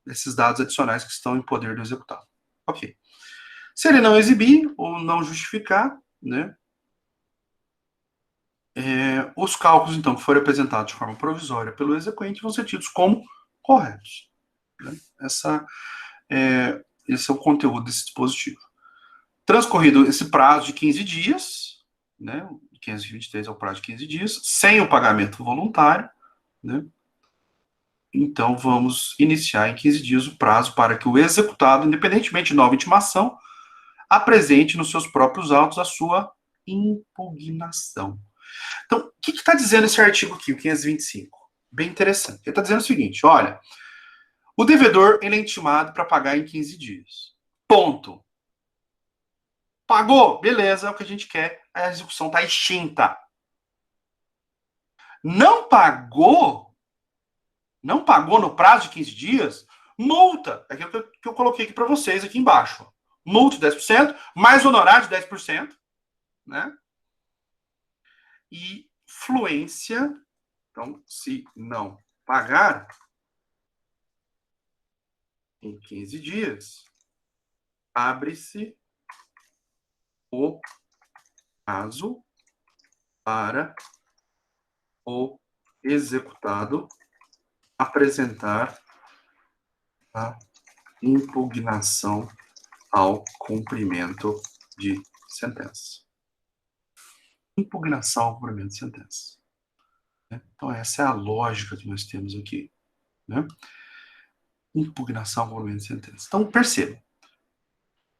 esses dados adicionais que estão em poder do executado. Ok. Se ele não exibir ou não justificar, né, os cálculos, então, que forem apresentados de forma provisória pelo exequente vão ser tidos como corretos. Né? Esse é o conteúdo desse dispositivo. Transcorrido esse prazo de 15 dias, né, 523 é o prazo de 15 dias, sem o pagamento voluntário, né, então vamos iniciar em 15 dias o prazo para que o executado, independentemente de nova intimação, apresente nos seus próprios autos a sua impugnação. Então, o que está dizendo esse artigo aqui, o 525? Bem interessante. Ele está dizendo o seguinte, olha, o devedor ele é intimado para pagar em 15 dias. Ponto. Pagou? Beleza, é o que a gente quer. A execução está extinta. Não pagou no prazo de 15 dias, multa. É aquilo que eu coloquei aqui para vocês aqui embaixo. Multa de 10%, mais honorário de 10%, né? E fluência. Então, se não pagar em 15 dias, abre-se o prazo para o executado apresentar a impugnação ao cumprimento de sentença. Impugnação ao cumprimento de sentença. Então, essa é a lógica que nós temos aqui. Né? Impugnação ao cumprimento de sentença. Então, perceba.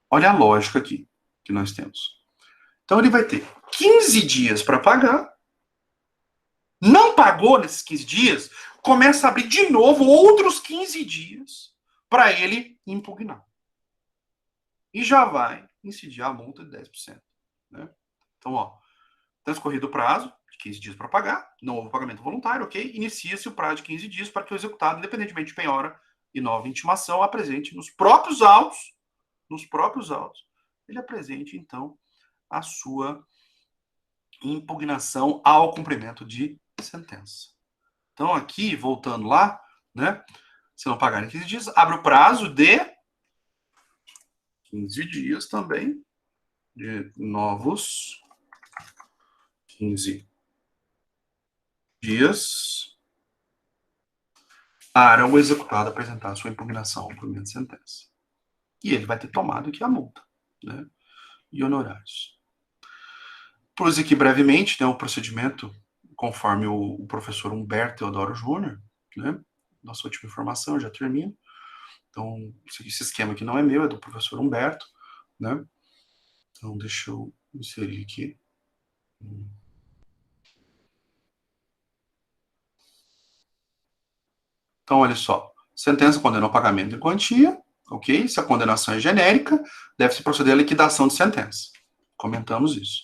Olha a lógica aqui que nós temos. Então, ele vai ter 15 dias para pagar. Não pagou nesses 15 dias, começa a abrir de novo outros 15 dias para ele impugnar. E já vai incidir a multa de 10%. Né? Então, ó, transcorrido o prazo de 15 dias para pagar, não houve pagamento voluntário, ok? Inicia-se o prazo de 15 dias para que o executado, independentemente de penhora e nova intimação, apresente nos próprios autos, ele apresente, então, a sua impugnação ao cumprimento de sentença. Então, aqui, voltando lá, né? Se não pagar em 15 dias, abre o prazo de 15 dias também, de novos 15 dias para o executado apresentar a sua impugnação ao cumprimento de sentença. E ele vai ter tomado aqui a multa, né? E honorários. Pus aqui brevemente, né, o procedimento conforme o professor Humberto Teodoro Júnior, né? Nossa última informação, já termino. Então, esse esquema aqui não é meu, é do professor Humberto, né? Então, deixa eu inserir aqui. Então, olha só. Sentença condena ao pagamento de quantia, ok? Se a condenação é genérica, deve-se proceder à liquidação de sentença. Comentamos isso.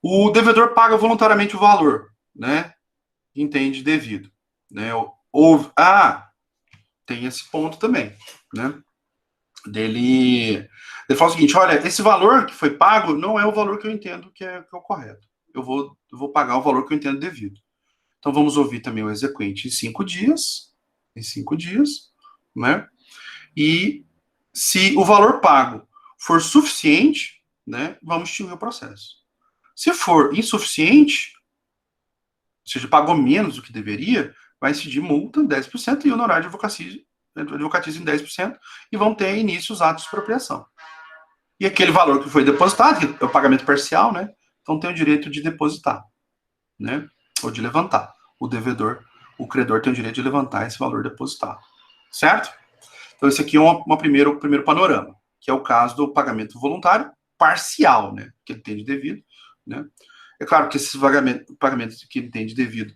O devedor paga voluntariamente o valor, né? Entende devido. Né? Tem esse ponto também, né? Ele fala o seguinte, olha, esse valor que foi pago não é o valor que eu entendo que é o correto. Eu vou pagar o valor que eu entendo devido. Então, vamos ouvir também o exequente em 5 dias, né? E se o valor pago for suficiente, né, vamos extinguir o processo. Se for insuficiente, ou seja, pagou menos do que deveria, vai incidir multa 10% e honorário de advocatício em 10%, e vão ter início os atos de expropriação. E aquele valor que foi depositado, que é o pagamento parcial, né? Então tem o direito de depositar, né? Ou de levantar. O credor tem o direito de levantar esse valor depositado. Certo? Então esse aqui é o primeiro panorama, que é o caso do pagamento voluntário parcial, né? Que ele tem de devido, né? É claro que esses pagamentos que ele tem de devido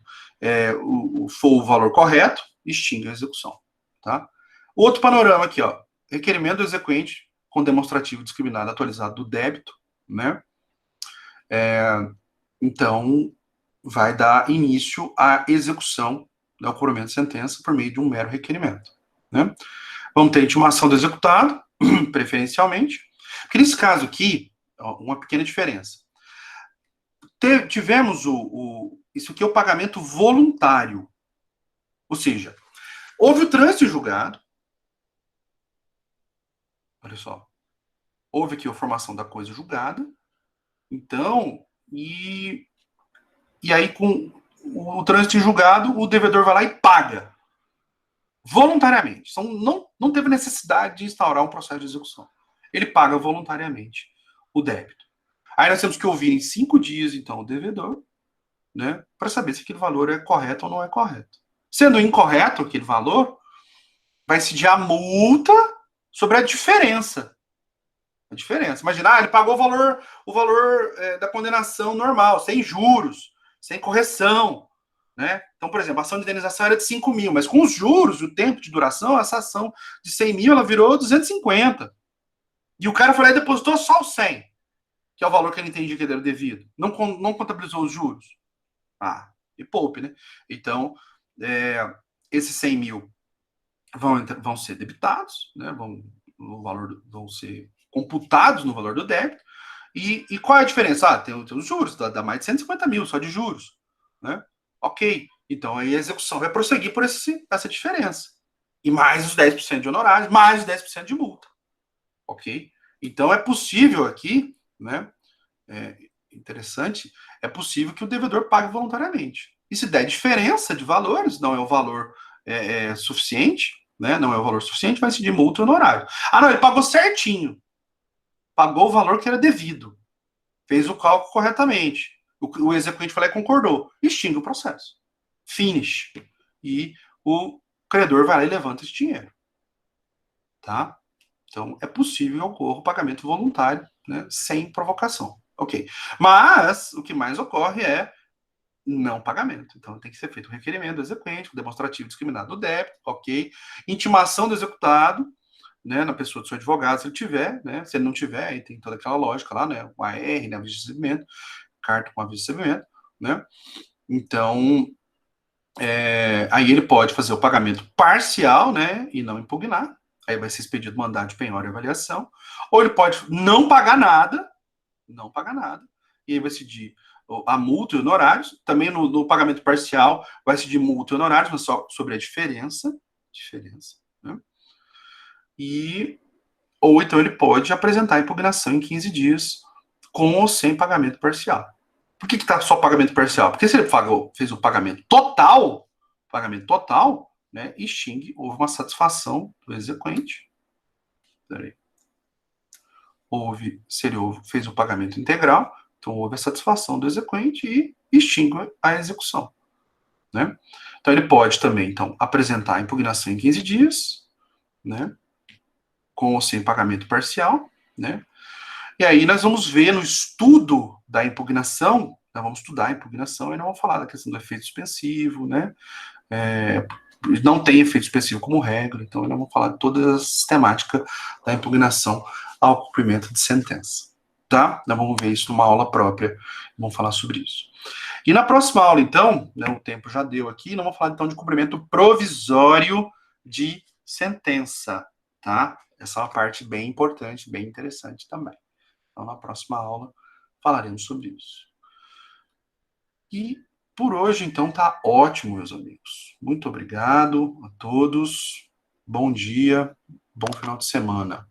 for o valor correto, extingue a execução. Tá? Outro panorama aqui, ó. Requerimento do exequente com demonstrativo discriminado atualizado do débito, né? Então, vai dar início à execução do cumprimento de sentença por meio de um mero requerimento, né? Vamos ter intimação do executado, preferencialmente. Porque nesse caso aqui, ó, uma pequena diferença. Tivemos isso aqui é o pagamento voluntário. Ou seja, houve o trânsito em julgado. Olha só. Houve aqui a formação da coisa julgada. Então, e aí com o trânsito em julgado, o devedor vai lá e paga. Voluntariamente. Então, não teve necessidade de instaurar um processo de execução. Ele paga voluntariamente o débito. Aí nós temos que ouvir em 5 dias, então, o devedor, né, para saber se aquele valor é correto ou não é correto. Sendo incorreto aquele valor, vai incidir a multa sobre a diferença. A diferença. Imagina, ele pagou o valor da condenação normal, sem juros, sem correção. Né? Então, por exemplo, a ação de indenização era de 5 mil, mas com os juros, o tempo de duração, essa ação de 100 mil, ela virou 250. E o cara foi lá e depositou só o 100, que é o valor que ele entendia que ele era devido. Não contabilizou os juros. Ah, e poupe, né? Então, esses 100 mil vão ser debitados, né? Vão ser computados no valor do débito. E qual é a diferença? Ah, tem os juros, dá mais de 150 mil só de juros. Né? Ok, então aí a execução vai prosseguir por essa diferença. E mais os 10% de honorários, mais os 10% de multa. Ok? Então é possível aqui, né? Interessante, é possível que o devedor pague voluntariamente. E se der diferença de valores, não é o valor suficiente, né? Não é o valor suficiente, vai incidir multa e honorário. Ah, não, ele pagou certinho. Pagou o valor que era devido. Fez o cálculo corretamente. O exequente foi lá e concordou. Extingue o processo. Finish. E o credor vai lá e levanta esse dinheiro. Tá? Então, é possível que ocorra o pagamento voluntário, né, sem provocação. Ok. Mas, o que mais ocorre é não pagamento. Então, tem que ser feito o requerimento do exequente, o demonstrativo discriminado do débito, ok? Intimação do executado, né, na pessoa do seu advogado, se ele tiver, né? Se ele não tiver, aí tem toda aquela lógica lá, né? O AR, né? Aviso de recebimento, carta com aviso de recebimento, né? Então, aí ele pode fazer o pagamento parcial, né? E não impugnar. Aí vai ser expedido mandado de penhora e avaliação. Ou ele pode não pagar nada, e aí vai decidir a multa e honorários. Também no pagamento parcial vai decidir multa e honorários, mas só sobre a diferença, né? Ou então ele pode apresentar a impugnação em 15 dias com ou sem pagamento parcial. Por que está só pagamento parcial? Porque se ele fez o pagamento total, né, extingue, houve uma satisfação do exequente. Peraí. Se ele fez o pagamento integral, então houve a satisfação do exequente e extingue a execução. Né? Então ele pode também então, apresentar a impugnação em 15 dias, né, com ou sem pagamento parcial, né? E aí nós vamos ver no estudo da impugnação, nós vamos estudar a impugnação e nós vamos falar da questão do efeito suspensivo, né? Não tem efeito suspensivo como regra, então nós vamos falar de toda a sistemática da impugnação ao cumprimento de sentença, tá? Nós vamos ver isso numa aula própria, vamos falar sobre isso. E na próxima aula, então, né, o tempo já deu aqui, nós vamos falar então de cumprimento provisório de sentença, tá? Essa é uma parte bem importante, bem interessante também. Então, na próxima aula, falaremos sobre isso. E por hoje, então, tá ótimo, meus amigos. Muito obrigado a todos. Bom dia, bom final de semana.